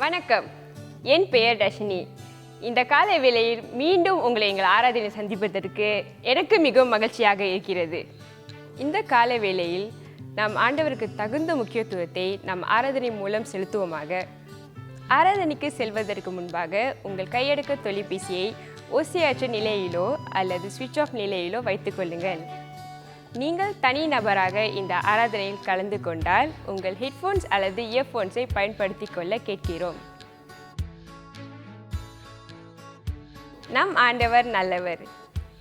வணக்கம், என் பெயர் தர்ஷினி. இந்த காலை வேளையில் மீண்டும் உங்களை எங்கள் ஆராதனை சந்திப்பதற்கு எனக்கு மிகவும் மகிழ்ச்சியாக இருக்கிறது. இந்த காலை வேளையில் நாம் ஆண்டவருக்கு தகுந்த முக்கியத்துவத்தை நம் ஆராதனை மூலம் செலுத்துவோமாக. ஆராதனைக்கு செல்வதற்கு முன்பாக உங்கள் கையடக்க தொலைபேசியை ஓசையற்ற நிலையிலோ அல்லது சுவிட்ச் ஆஃப் நிலையிலோ வைத்துக் கொள்ளுங்கள். நீங்கள் தனி நபராக இந்த ஆராதனையில் கலந்து கொண்டால் உங்கள் ஹெட்ஃபோன்ஸ் அல்லது இயர்ஃபோன்ஸை பயன்படுத்திக் கொள்ள கேட்கிறோம். நம் ஆண்டவர் நல்லவர்.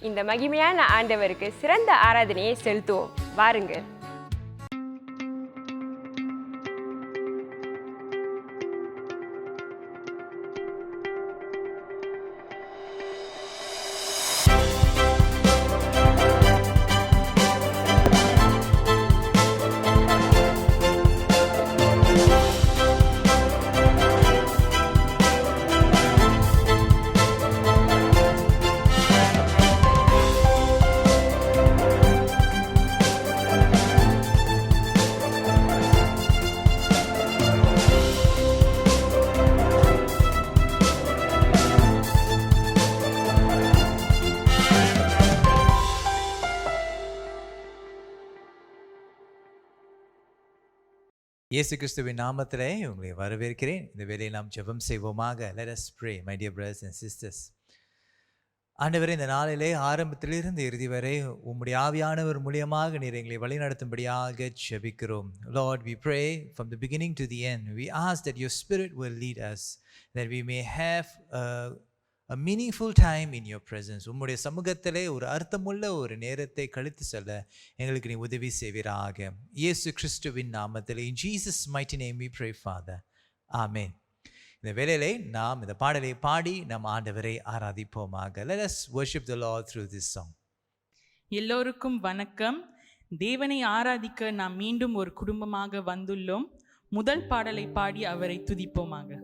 இந்த மகிமையான ஆண்டவருக்கு சிறந்த ஆராதனையை செலுத்துவோம். வாருங்கள். இயேசு கிறிஸ்துவின் நாமத்திலே உங்களை வரவேற்கிறேன். இந்த வேளையை நாம் ஜெபம் செய்வோமாக. Let us pray, my dear brothers and sisters. ஆண்டவரே, இந்த நாளிலே ஆரம்பத்திலிருந்து இறுதி வரை உம்முடைய ஆவியானவர் மூலியமாக நீர் எங்களை வழிநடத்தும்படியாக ஜெபிக்கிறோம். Lord, we pray from the beginning to the end. We ask that your spirit will lead us, that we may have a meaningful time in your presence. உம்முடைய சமூகத்திலே ஒரு அர்த்தமுள்ள ஒரு நேரத்தை கழித்து செல்ல எங்களுக்கு நீ உதவி செய்வீராக. இயேசு கிறிஸ்துவின் நாமத்திலே, in Jesus mighty name we pray, Father. Amen. இந்த வேளையிலே நாம் இந்த பாடலை பாடி நம் ஆண்டவரை ஆராதிப்போமாக. Let us worship the Lord through this song. எல்லோருக்கும் வணக்கம். தேவனை ஆராதிக்க நாம் மீண்டும் ஒரு குடும்பமாக வந்துள்ளோம். முதல் பாடலை பாடி அவரை துதிப்போமாக.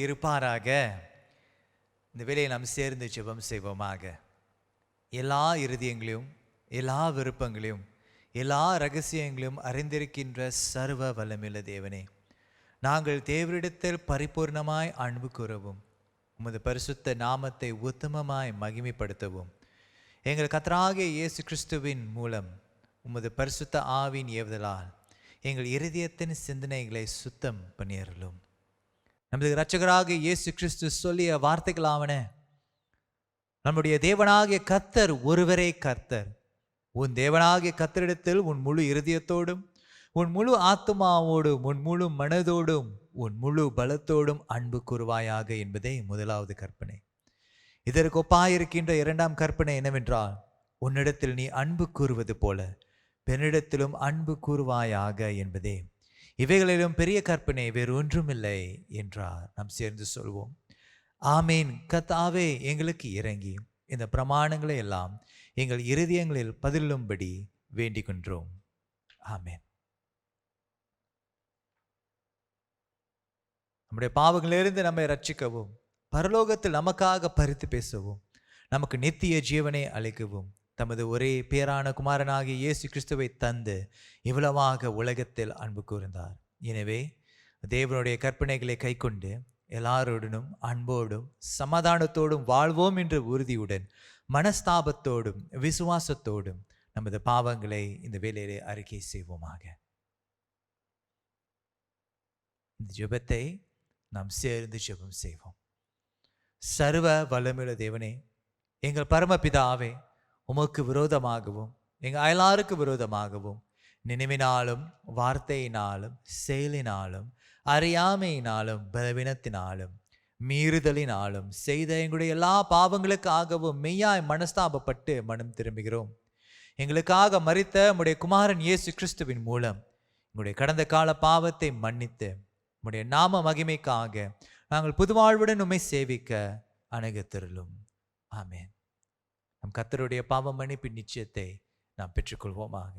இருப்பாராக. இந்த வேலையை நாம் சேர்ந்து ஜெபம் செய்வோமாக. எல்லா இருதயங்களையும், எல்லா விருப்பங்களையும், எல்லா ரகசியங்களையும் அறிந்திருக்கின்ற சர்வ வல்லமையுள்ள தேவனே, நாங்கள் தேவரிடத்தில் பரிபூர்ணமாய் அன்பு கூறவும், உமது பரிசுத்த நாமத்தை உத்தமமாய் மகிமைப்படுத்தவும், எங்கள் கர்த்தராகிய இயேசு கிறிஸ்துவின் மூலம் உமது பரிசுத்த ஆவியின் ஏவுதலால் எங்கள் இருதயத்தின் சிந்தனைகளை சுத்தம் பண்ணியறலும். நமது இரட்சகராகிய இயேசு கிறிஸ்து சொல்லிய வார்த்தைகளாவன, நம்முடைய தேவனாகிய கர்த்தர் ஒருவரே கர்த்தர். உன் தேவனாகிய கர்த்தரிடத்தில் உன் முழு இருதயத்தோடும், உன் முழு ஆத்மாவோடும், உன் முழு மனதோடும், உன் முழு பலத்தோடும் அன்பு கூறுவாயாக என்பதே முதலாவது கற்பனை. இதற்கு ஒப்பாயிருக்கின்ற இரண்டாம் கற்பனை என்னவென்றால், உன்னிடத்தில் நீ அன்பு கூறுவது போல பெண்ணிடத்திலும் அன்பு கூறுவாயாக என்பதே. இவைகளிலும் பெரிய கற்பனை வேறு ஒன்றுமில்லை என்றார். நாம் சேர்ந்து சொல்வோம், ஆமீன். கர்த்தாவே, எங்களுக்கு இறங்கி இந்த பிரமாணங்களை எல்லாம் எங்கள் இருதயங்களில் பதிலும்படி வேண்டிக் கொண்டோம். ஆமீன். நம்முடைய பாவங்களிலிருந்து நம்மை ரட்சிக்கவும், பரலோகத்தில் நமக்காக பரிந்து பேசவும், நமக்கு நித்திய ஜீவனை அளிக்கவும் தமது ஒரே பேரான குமாரனாகிய இயேசு கிறிஸ்துவை தந்து இவ்வளவாக உலகத்தில் அன்பு கூர்ந்தார். எனவே தேவனுடைய கற்பனைகளை கைக்கொண்டு எல்லாருடனும் அன்போடும் சமாதானத்தோடும் வாழ்வோம் என்ற உறுதியுடன் மனஸ்தாபத்தோடும் விசுவாசத்தோடும் நமது பாவங்களை இந்த வேளையிலே அறிக்கை செய்வோமாக. இந்த ஜெபத்தை நாம் சேர்ந்து ஜெபம் செய்வோம். சர்வ வல்லமையுள்ள தேவனே, எங்கள் பரமபிதாவே, உமக்கு விரோதமாகவும் எங்கள் அயலாருக்கு விரோதமாகவும் நினைவினாலும் வார்த்தையினாலும் செயலினாலும் அறியாமையினாலும் பலவீனத்தினாலும் மீறுதலினாலும் செய்த எங்களுடைய எல்லா பாவங்களுக்காகவும் மெய்யாய் மனஸ்தாபப்பட்டு மனம் திரும்புகிறோம். எங்களுக்காக மரித்த உம்முடைய குமாரன் இயேசு கிறிஸ்துவின் மூலம் உங்களுடைய கடந்த கால பாவத்தை மன்னித்து உம்முடைய நாம மகிமைக்காக நாங்கள் புதுவாழ்வுடன் உம்மை சேவிக்க அணுகத்திருளும். ஆமென். நம் கர்த்தருடைய பாவ மன்னிப்பின் நிச்சயத்தை நாம் பெற்றுக்கொள்வோமாக.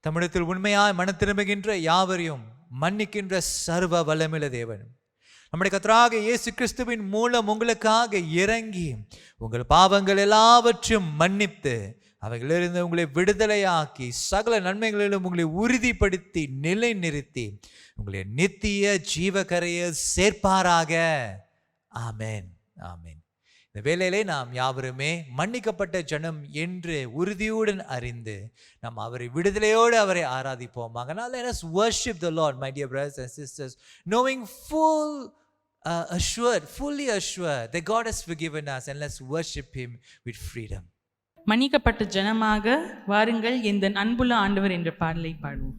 தமிழத்தில் உண்மையாய் மனம் திரும்புகின்ற யாவரையும் மன்னிக்கின்ற சர்வ வல்லமையுள்ள தேவன் நம்முடைய கர்த்தராகிய இயேசு கிறிஸ்துவின் மூலம் உங்களுக்காக இறங்கி உங்கள் பாவங்கள் எல்லாவற்றையும் மன்னித்து அவைகளிலிருந்து உங்களை விடுதலையாக்கி சகல நன்மைகளிலும் உங்களை உறுதிப்படுத்தி நிலை நிறுத்தி உங்களை நித்திய ஜீவகரையில் சேர்ப்பாராக. ஆமென். ஆமென். இந்த வேளையிலே நாம் யாவருமே மன்னிக்கப்பட்ட ஜனம் என்று உறுதியுடன் அறிந்து நாம் அவரை விடுதலையோடு அவரை ஆராதிப்போமாக. Now let us worship the Lord, my dear brothers and sisters, knowing fully assured that God has forgiven us, and let's worship Him with freedom. மன்னிக்கப்பட்ட ஜனமாக வாருங்கள், எந்த அன்புள்ள ஆண்டவர் என்ற பாடலை பாடுவோம்.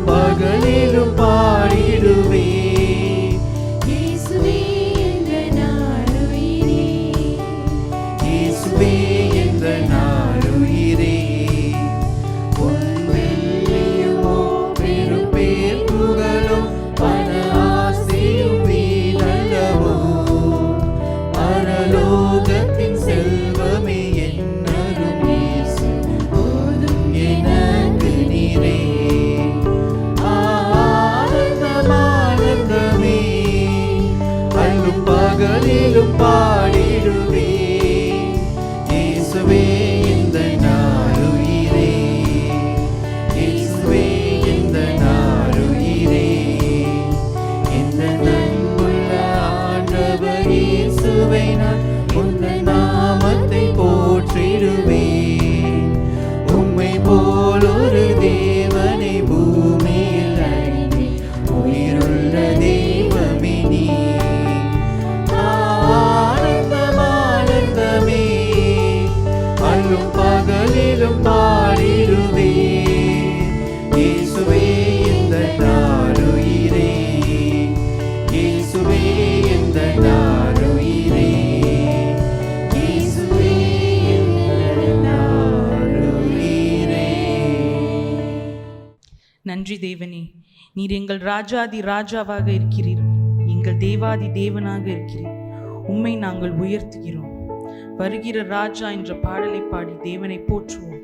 பகலிலும் பாடிடுவே இயேசுவே என்ற நன்றி தேவனே, நீர் எங்கள் ராஜாதி ராஜாவாக இருக்கிறீர், எங்கள் தேவாதி தேவனாக இருக்கிறீர். உம்மை நாங்கள் உயர்த்துகிறோம். வருகிற ராஜா என்ற பாடலை பாடி தேவனை போற்றுவோம்.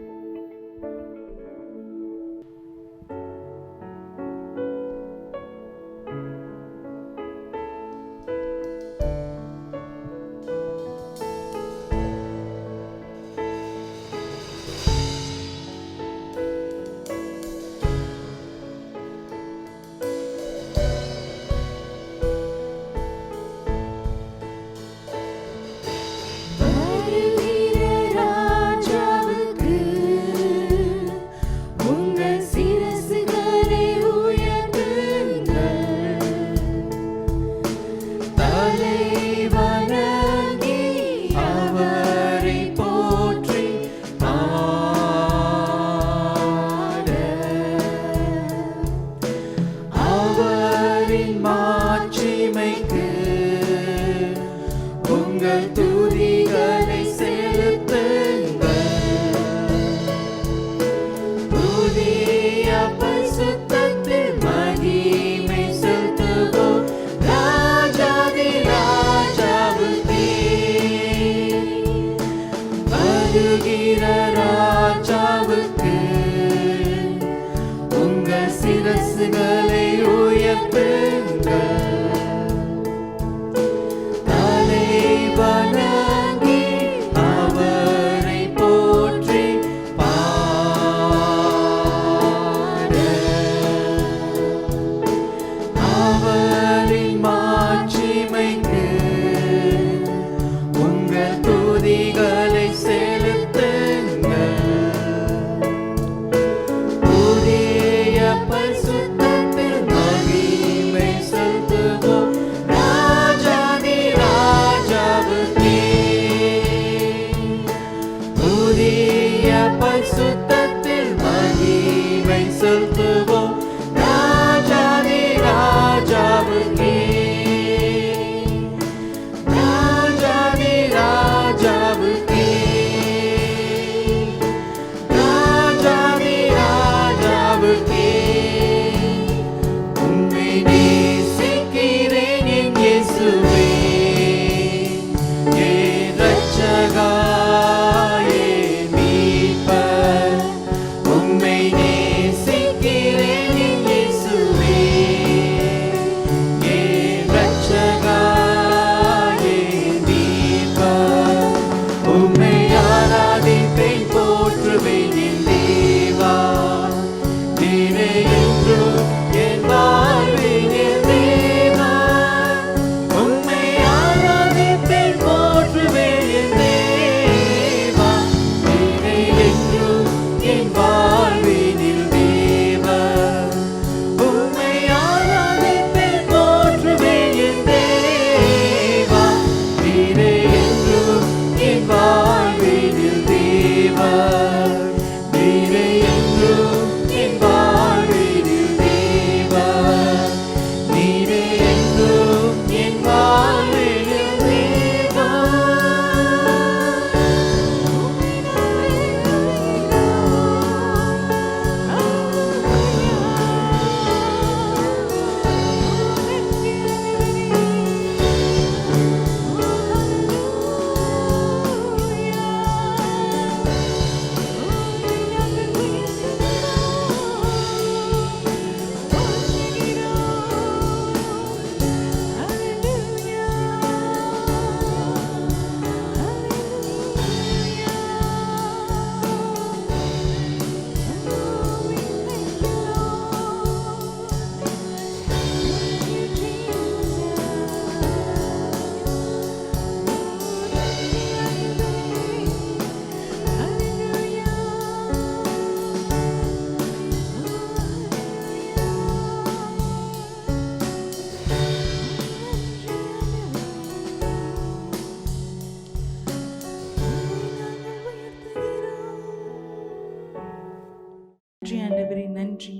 நன்றி ஆண்டவரே, நன்றி.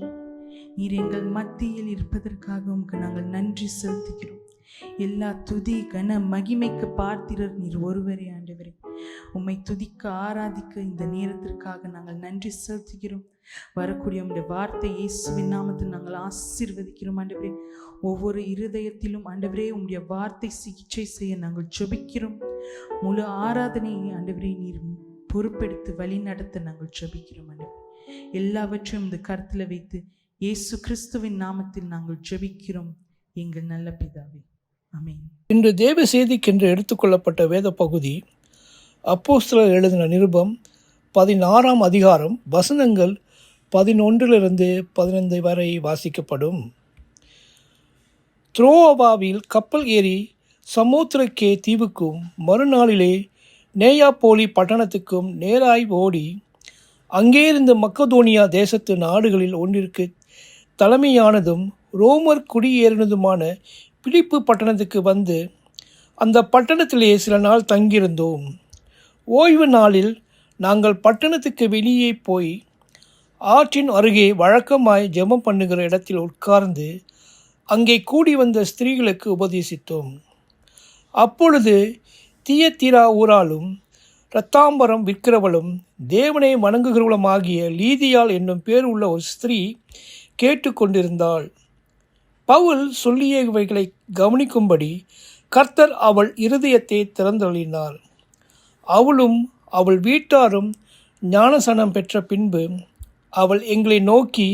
நீர் எங்கள் மத்தியில் இருப்பதற்காக உமக்கு நாங்கள் நன்றி செலுத்துகிறோம். எல்லா துதி கன மகிமைக்கு பார்த்திரர் நீர் ஒருவரே ஆண்டவரே. உம்மை துதிக்க ஆராதிக்க இந்த நேரத்திற்காக நாங்கள் நன்றி செலுத்துகிறோம். வரக்கூடிய உம்முடைய வார்த்தை இயேசுவின் நாமத்தில் நாங்கள் ஆசீர்வதிக்கிறோம் ஆண்டவரே. ஒவ்வொரு இருதயத்திலும் ஆண்டவரே உம்முடைய வார்த்தை சிகிச்சை செய்ய நாங்கள் ஜெபிக்கிறோம். முழு ஆராதனையை ஆண்டவரே நீர் பொறுப்பெடுத்து வழி நடத்த நாங்கள் ஜெபிக்கிறோம் ஆண்டவரே. எல்லாவற்றையும் இந்த கருத்தில் வைத்து இயேசு கிறிஸ்துவின் நாமத்தில் நாங்கள் ஜெபிக்கிறோம் எங்கள் நல்ல பிதாவே, ஆமென். இன்று தேவ செய்திக்கென்று எடுத்துக்கொள்ளப்பட்ட வேத பகுதி அப்போஸ்தலர் எழுதின நிருபம் 16ஆம் அதிகாரம் வசனங்கள் 11 15 வரை வாசிக்கப்படும். த்ரோவாவில் கப்பல் ஏறி சமுத்திரக்கே தீவுக்கும் மறுநாளிலே நேயாப்போலி பட்டணத்துக்கும் நேராய் ஓடி அங்கேயிருந்து மக்கதோனியா தேசத்து நாடுகளில் ஒன்றிற்கு தலைமையானதும் ரோமர் குடியேறினதுமான பிலிப்பு பட்டணத்துக்கு வந்து அந்த பட்டணத்திலே சில நாள் தங்கியிருந்தோம். ஓய்வு நாளில் நாங்கள் பட்டணத்துக்கு வெளியே போய் ஆற்றின் அருகே வழக்கமாய் ஜெபம் பண்ணுகிற இடத்தில் உட்கார்ந்து அங்கே கூடி வந்த ஸ்திரீகளுக்கு உபதேசித்தோம். அப்பொழுது தியத்தீரா ஊராலும் இரத்தாம்பரம் விற்கிறவளும் தேவனை வணங்குகிறவளுமாகிய லீதியாள் என்னும் பேர் உள்ள ஒரு ஸ்திரீ கேட்டுக்கொண்டிருந்தாள். பவுல் சொல்லியவைகளை கவனிக்கும்படி கர்த்தர் அவள் இருதயத்தை திறந்தளினார். அவளும் அவள் வீட்டாரும் ஞானசனம் பெற்ற பின்பு அவள் எங்களை நோக்கி,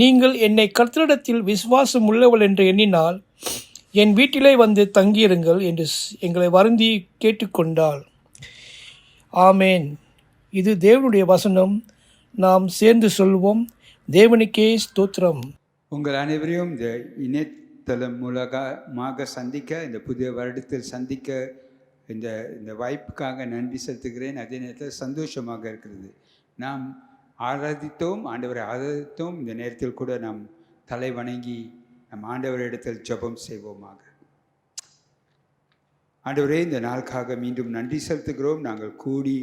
நீங்கள் என்னை கர்த்தரிடத்தில் விசுவாசம் உள்ளவள் என்று எண்ணினால் என் வீட்டிலே வந்து தங்கியிருங்கள் என்று எங்களை வருந்தி கேட்டுக்கொண்டாள். ஆமேன். இது தேவனுடைய வசனம். நாம் சேர்ந்து சொல்வோம். தேவனுக்கே ஸ்தோத்திரம். உங்கள் அனைவரையும் இந்த இணையதளம் மூலமாக சந்திக்க, இந்த புதிய வருடத்தில் சந்திக்க இந்த வாய்ப்புக்காக நன்றி செலுத்துகிறேன். அதே நேரத்தில் சந்தோஷமாக இருக்கிறது. நாம் ஆராதித்தோம், ஆண்டவரை ஆராதித்தோம். இந்த நேரத்தில் கூட நாம் தலை வணங்கி நம் ஆண்டவரிடத்தில் ஜெபம் செய்வோமாக. ஆண்டவரே, இந்த நாளுக்காக மீண்டும் நன்றி செலுத்துகிறோம். நாங்கள் கூடி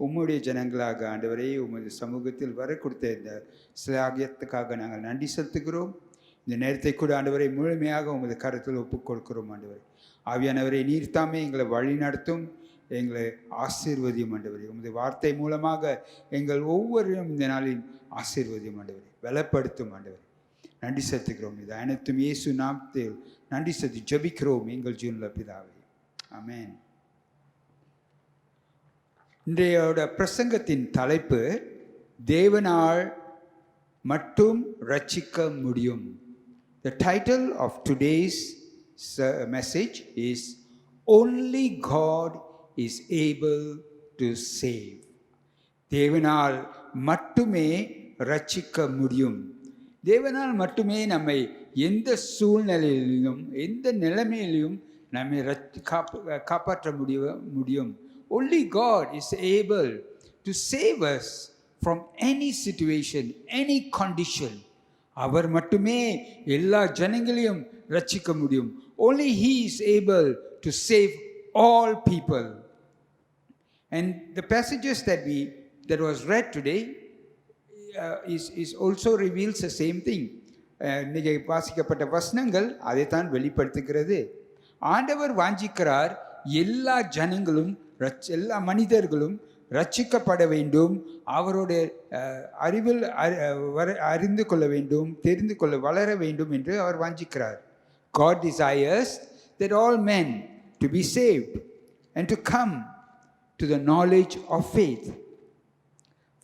உம்முடைய ஜனங்களாக ஆண்டவரே உமது சமூகத்தில் வர கொடுத்த இந்த சிலாகியத்துக்காக நாங்கள் நன்றி செலுத்துகிறோம். இந்த நேரத்தை கூட ஆண்டவரை முழுமையாக உமது கருத்தில் ஒப்புக் கொடுக்கிறோம். ஆண்டவரே, ஆவியானவரை நீர் தாமே எங்களை வழி நடத்தும், எங்களை ஆசீர்வதியும் ஆண்டவரே. உமது வார்த்தை மூலமாக எங்கள் ஒவ்வொருவரும் இந்த நாளில் ஆசீர்வதியும் ஆண்டவரே, பலப்படுத்தும் ஆண்டவரே. நன்றி செலுத்துகிறோம். இது அனைத்தும் இயேசு நாமத்தில் நன்றி செலுத்தி ஜெபிக்கிறோம் எங்கள் ஜீவனுள்ள பிதாவே, ஆமென். இன்றையோட பிரசங்கத்தின் தலைப்பு தேவனால் மட்டும் ரட்சிக்க முடியும். The title of today's message is Only God is able to save. தேவனால் மட்டுமே ரட்சிக்க முடியும். தேவனால் மட்டுமே நம்மை எந்த சூழ்நிலையிலும் எந்த நிலைமையிலும் நம்மை காப்பாற்ற முடியும். Only God is able to save us from any situation, any condition. அவர் மட்டுமே எல்லா ஜனங்களையும் ரட்சிக்க முடியும். Only He is able to save all people. And the passages that was read today is also reveals the same thing. இன்னைக்கு வாசிக்கப்பட்ட வசனங்கள் அதைத்தான் வெளிப்படுத்துகிறது. ஆண்டவர் வாஞ்சிக்கிறார் எல்லா ஜனங்களும் எல்லா மனிதர்களும் ரட்சிக்கப்பட வேண்டும், அவருடைய அறிவில் அறிந்து கொள்ள வேண்டும், தெரிந்து கொள்ள வளர வேண்டும் என்று அவர் வாஞ்சிக்கிறார். God desires that all men to be saved and to come to the knowledge of faith.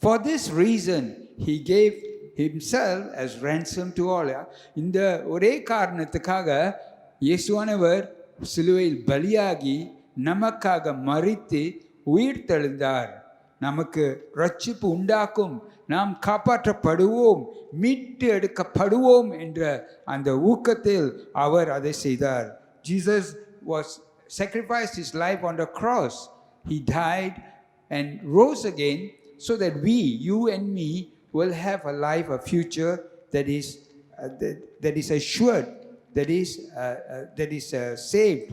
For this reason he gave himself as ransom to all. இந்த ஒரே காரணத்துக்காக இயேசுவானவர் சிலுவையில் பலியாகி நமக்காக மரித்து உயிர் தெழுந்தார். நமக்கு ரட்சிப்பு உண்டாக்கும், நாம் காப்பாற்றப்படுவோம், மீட்டு எடுக்கப்படுவோம் என்ற அந்த ஊக்கத்தில் அவர் அதை செய்தார். Jesus was sacrificed his life on the cross. He died and rose again so that we, you and me, will have a life, a future that is assured, that is saved.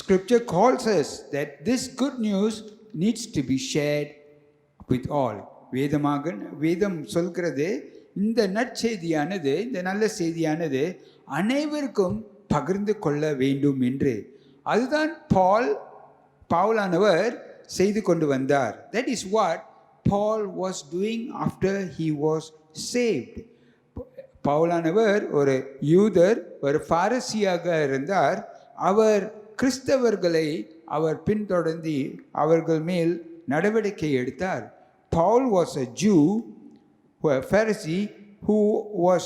Scripture calls us that this good news needs to be shared with all. வேதம் சொல்கிறது, இந்த நற்செய்தியானது, இந்த நல்ல செய்தியானது அனைவருக்கும் பகிர்ந்து கொள்ள வேண்டும் என்று. அதுதான் பால் பவுலானவர் செய்து கொண்டு வந்தார். That is what Paul was doing after he was saved. பவுலானவர் ஒரு யூதர், ஒரு பாரசியாக இருந்தார். அவர் கிறிஸ்தவர்களை அவர் பின்தொடர்ந்து அவர்கள் மேல் நடவடிக்கை எடுத்தார். Paul was a Jew, a Pharisee, who was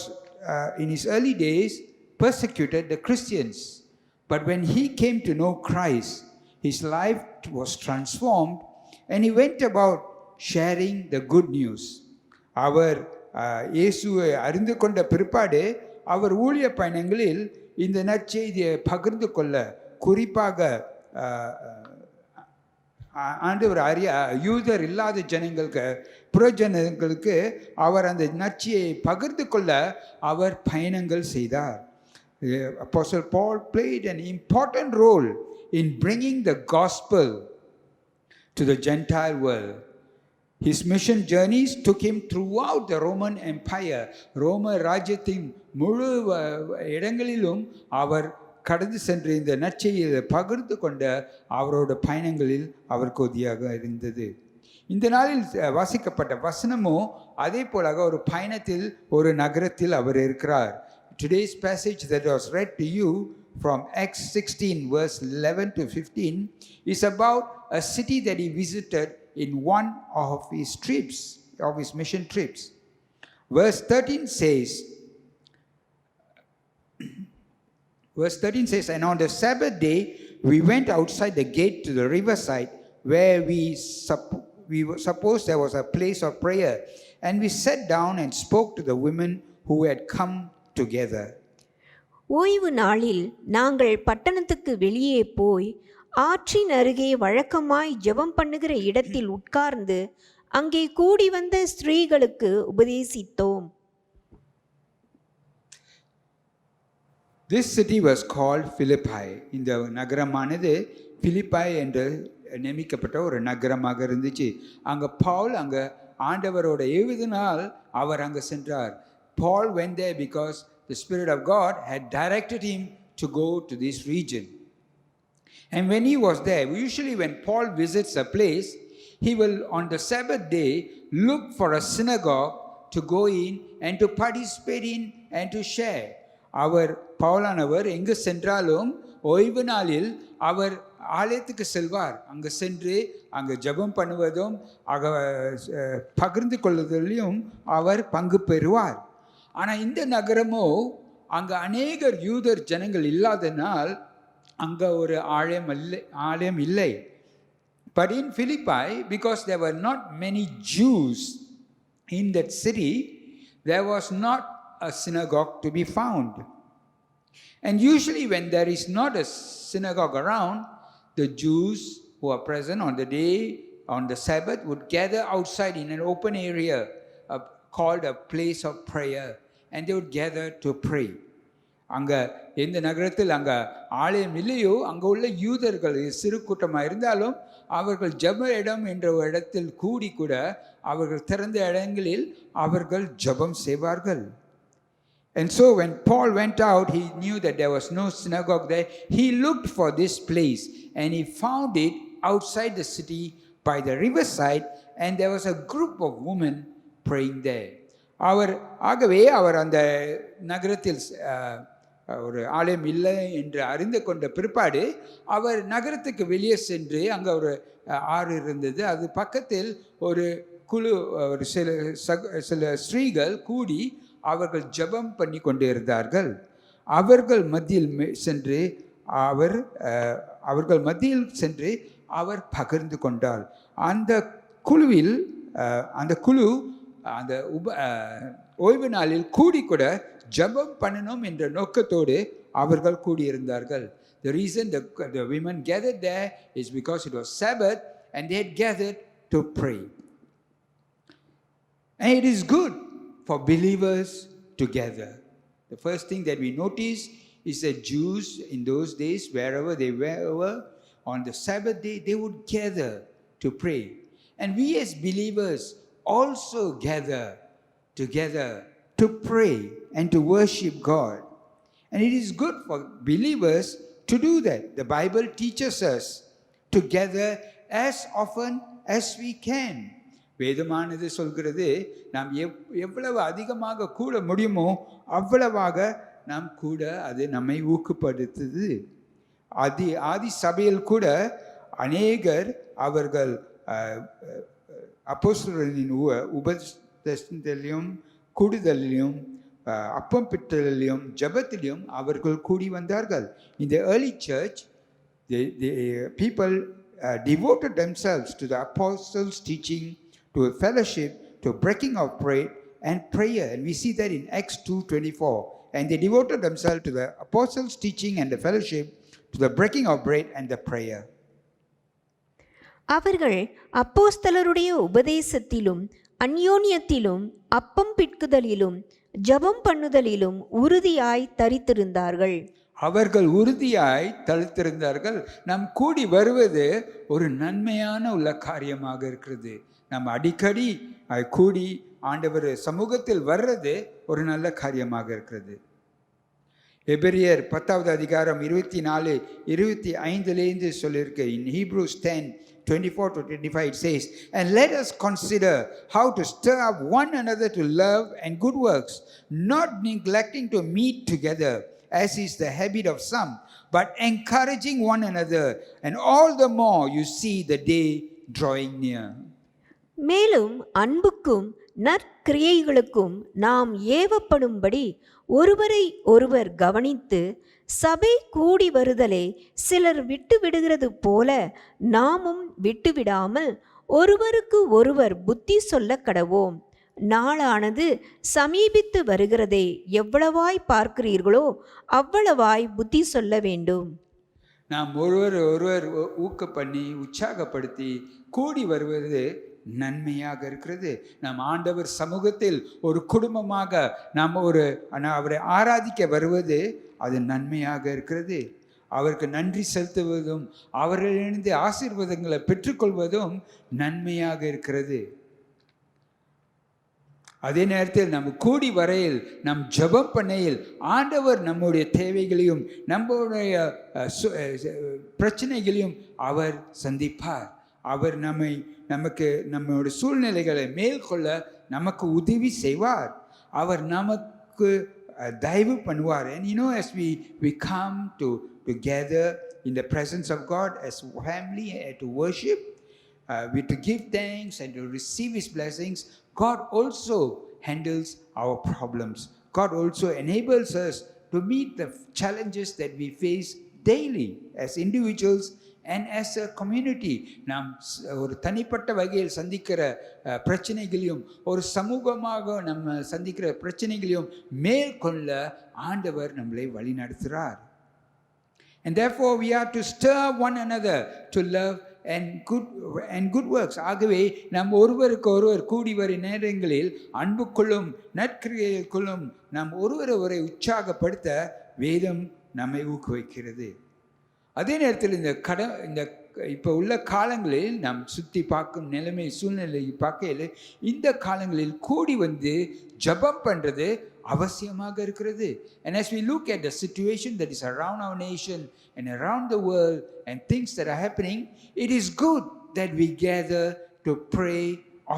in his early days persecuted the Christians. But when he came to know Christ, his life was transformed and he went about sharing the good news. அவர் இயேசுவை அறிந்து கொண்ட பிற்பாடு அவர் ஊழிய பயணங்களில் இந்த நற்செய்தியை பகிர்ந்து கொள்ள, குறிப்பாக ஆண்டவர் யூதர் இல்லாத ஜனங்களுக்கு, புறஜனங்களுக்கு அவர் அந்த நற்செய்தியை பகிர்ந்து கொள்ள அவர் பயணங்கள் செய்தார். Apostle Paul played an important role in bringing the gospel to the Gentile world. His mission journeys took him throughout the Roman Empire. ரோம ராஜ்யத்தின் முழு இடங்களிலும் அவர் கடந்து சென்று இந்த நற்செய்தியை பகிர்ந்து கொண்ட அவரோட பயணங்களில் அவருக்கு உதவியாக இருந்தது. இந்த நாளில் வாசிக்கப்பட்ட வசனமோ அதே போலாக ஒரு பயணத்தில், ஒரு நகரத்தில் அவர் இருக்கிறார். Today's passage that was read to you from Acts 16 verse 11 to 15 is about a city that he visited in one of his trips, of his mission trips. Verse 13 says, and on the Sabbath day we went outside the gate to the riverside where we supposed there was a place of prayer, and we sat down and spoke to the women who had come together. ஓய்வு நாளில் நாங்கள் பட்டணத்துக்கு வெளியே போய் ஆற்றின் அருகே வழக்கமாய் ஜெபம் பண்ணுகிற இடத்தில் உட்கார்ந்து அங்கே கூடி வந்த ஸ்திரீகளுக்கு உபதேசித்தோம். This city was called Philippi. இந்த நகரமானது பிலிப்பை என்று நியமிக்கப்பட்ட ஒரு நகரமாக இருந்துச்சு. அங்கே பவுல் அங்கே ஆண்டவரோட ஏவுதனால் அவர் அங்கே சென்றார். Paul went there because the Spirit of God had directed him to go to this region. And when he was there, usually when Paul visits a place, he will on the Sabbath day look for a synagogue to go in and to participate in and to share. அவர் பவுலானவர் எங்கு சென்றாலும் ஓய்வு நாளில் அவர் ஆலயத்துக்கு செல்வார். அங்கே சென்று அங்கே ஜெபம் பண்ணுவதும் பகிர்ந்து கொள்வதிலும் அவர் பங்கு பெறுவார். ஆனால் இந்த நகரமோ அங்கே அநேகர் யூதர் ஜனங்கள் இல்லாதனால் அங்கே ஒரு ஆலயம் இல்லை. But in Philippi, because there were not many Jews in that city, there was not a synagogue to be found. And usually when there is not a synagogue around, the Jews who are present on the day, on the Sabbath, would gather outside in an open area called a place of prayer, and they would gather to pray. அங்கே எந்த நகரத்தில் அங்கே ஆலயம் இல்லையோ அங்கே உள்ள யூதர்கள் சிறு கூட்டமாக இருந்தாலும் அவர்கள் ஜெப இடம் என்ற ஒரு இடத்தில் கூடி கூட அவர்கள் திறந்த இடங்களில் அவர்கள் ஜெபம் செய்வார்கள். And so when Paul went out, he knew that there was no synagogue there. He looked for this place and he found it outside the city by the riverside, and there was a group of women praying there. ஆகவே அவர் அந்த நகரத்தில் ஒரு ஆலயம் இல்லை என்று அறிந்து கொண்ட பிற்பாடு அவர் நகரத்துக்கு வெளியே சென்று அங்கே ஒரு ஆறு இருந்தது. அது பக்கத்தில் ஒரு குழு, ஒரு சில ஸ்திரீகள் கூடி அவர்கள் ஜெபம் பண்ணி கொண்டு இருந்தார்கள். அவர்கள் மத்தியில் சென்று அவர் பகிர்ந்து கொண்டார். அந்த குழு அந்த ஓய்வு நாளில் கூடி கூட ஜெபம் பண்ணணும் என்ற நோக்கத்தோடு அவர்கள் கூடியிருந்தார்கள். The reason the women gathered there is because it was Sabbath and they had gathered to pray. And it is good for believers to gather. The first thing that we notice is that Jews in those days, wherever they were, on the Sabbath day, they would gather to pray. And we as believers also gather together to pray and to worship God. And it is good for believers to do that. The Bible teaches us together as often as we can. வேதமானது சொல்கிறது நாம் எவ்வளவு அதிகமாக கூட முடியுமோ அவ்வளவாக நாம் கூட அது நம்மை ஊக்கப்படுத்துது. ஆதி சபையில் கூட அநேகர் அவர்கள் அப்போஸ்தலரின் உபதேசத்திலும் கூடுதலிலும் அப்பம் பிட்டலிலும் ஜெபத்திலும் அவர்கள் கூடி வந்தார்கள். In the early church, the people devoted themselves to the apostles' teaching, to a fellowship, to breaking of bread and prayer. And we see that in Acts 2:24. And they devoted themselves to the apostles' teaching and the fellowship, to the breaking of bread and the prayer. அவர்கள் அப்போஸ்தலருடைய உபதேசத்திலும் அந்யோன்யத்திலும் அப்பம் பிட்குதலிலும் ஜெபம் பண்ணுதலிலும் உறுதியாய் தரித்திருந்தார்கள். அவர்கள் உறுதியாய் தரித்திருந்தார்கள். நாம் கூடி வருவது ஒரு நன்மையான உள்ள காரியமாக இருக்கிறது. நாம் அடிக்கடி கூடி ஆண்டவர் சமூகத்தில் வர்றது ஒரு நல்ல காரியமாக இருக்கிறது. எபிரியர் 10வது அதிகாரம் 24-25 சொல்லியிருக்கு. In Hebrews 10:24-25 it says, and let us consider how to stir up one another to love and good works, not neglecting to meet together as is the habit of some, but encouraging one another, and all the more you see the day drawing near. மேலும் அன்புக்கும் நற்கிரியைகளுக்கும் நாம் ஏவப்படும்படி ஒருவரை ஒருவர் கவனித்து, சபை கூடி வருதலை சிலர் விட்டு விடுகிறது போல நாமும் விட்டுவிடாமல் ஒருவருக்கு ஒருவர் புத்தி சொல்ல கடவோம். நாளானது சமீபித்து வருகிறதை எவ்வளவாய் பார்க்கிறீர்களோ அவ்வளவாய் புத்தி சொல்ல வேண்டும். நாம் ஒருவர் ஊக்க பண்ணி உற்சாகப்படுத்தி கூடி வருவது நன்மையாக இருக்கிறது. நாம் ஆண்டவர் சமூகத்தில் ஒரு குடும்பமாக நாம் அவரை ஆராதிக்க வருவது அது நன்மையாக இருக்கிறது. அவருக்கு நன்றி செலுத்துவதும் அவர்களிலிருந்து ஆசீர்வாதங்களை பெற்றுக்கொள்வதும் நன்மையாக இருக்கிறது. அதே நேரத்தில் நம்ம கூடி வரையில் நம் ஜெபம் பண்ணையில் ஆண்டவர் நம்முடைய தேவைகளையும் நம்முடைய பிரச்சனைகளையும் அவர் சந்திப்பார். அவர் நமக்கு நம்முடைய சூழ்நிலைகளை மேற்கொள்ள நமக்கு உதவி செய்வார். அவர் நமக்கு தயவு பண்ணுவார். And you know, as we come together in the presence of God as family and to worship, to give thanks and to receive His blessings, God also handles our problems. God also enables us to meet the challenges that we face daily as individuals and as a community. நாம் ஒரு தனிப்பட்ட வகையில் சந்திக்கிற பிரச்சனைகளையும் ஒரு சமூகமாக நம்ம சந்திக்கிற பிரச்சனைகளையும் மேற்கொள்ள ஆண்டவர் நம்மளை வழி நடத்துகிறார். And therefore we are to stir one another to love and good works. ஆகவே நாம் ஒருவருக்கு ஒருவர் கூடி வரும் நேரங்களில் அன்புக்குள்ளும் நற்கிரியைக்குள்ளும் நாம் ஒருவரை உற்சாகப்படுத்த வேதம் நம்மை ஊக்குவிக்கிறது. அதே நேரத்தில் இந்த இப்போ உள்ள காலங்களில் நாம் சுற்றி பார்க்கும் சூழ்நிலை பார்க்கையில் இந்த காலங்களில் கூடி வந்து ஜெபம் பண்ணுறது அவசியமாக இருக்கிறது. And as we look at the situation that is around our nation and around the world and things that are happening, it is good that we gather to pray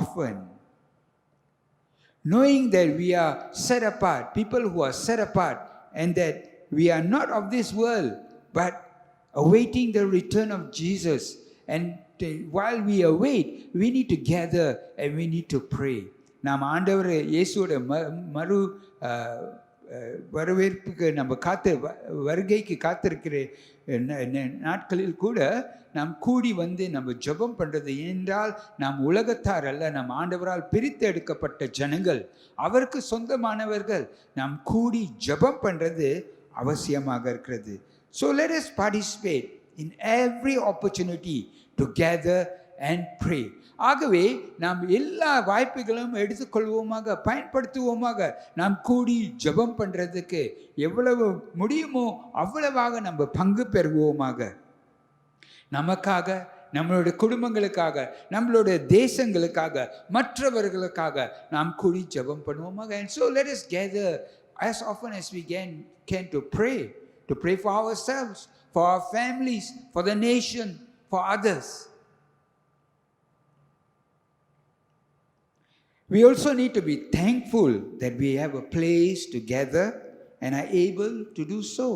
often. Knowing that we are set apart, people who are set apart, and that we are not of this world, but awaiting the return of Jesus. And while we await, we need to gather and we need to pray. நாம் ஆண்டவர் இயேசுவோட மறு வரவேற்புக்கு நம்ம வருகைக்கு காத்திருக்கிற நாட்களில் கூட நாம் கூடி வந்து நம்ம ஜெபம் பண்ணுறது என்றால் நாம் உலகத்தார் அல்ல, நம் ஆண்டவரால் பிரித்து எடுக்கப்பட்ட ஜனங்கள், அவருக்கு சொந்தமானவர்கள். நாம் கூடி ஜெபம் பண்ணுறது அவசியமாக இருக்கிறது. So let us participate in every opportunity to gather and pray. ஆகவே நாம் எல்லா வாய்ப்புகளும் எடுத்துக்கொள்வோமாக, பயன்படுத்துவோமாக. நாம் கூடி ஜெபம் பண்ணுறதுக்கு எவ்வளவு முடியுமோ அவ்வளவாக நம்ம பங்கு பெறுவோமாக. நமக்காக, நம்மளுடைய குடும்பங்களுக்காக, நம்மளுடைய தேசங்களுக்காக, மற்றவர்களுக்காக நாம் கூடி ஜெபம் பண்ணுவோமாக. And so let us gather as often as we can to pray for ourselves, for our families, for the nation, for others. We also need to be thankful that we have a place to gather and are able to do so.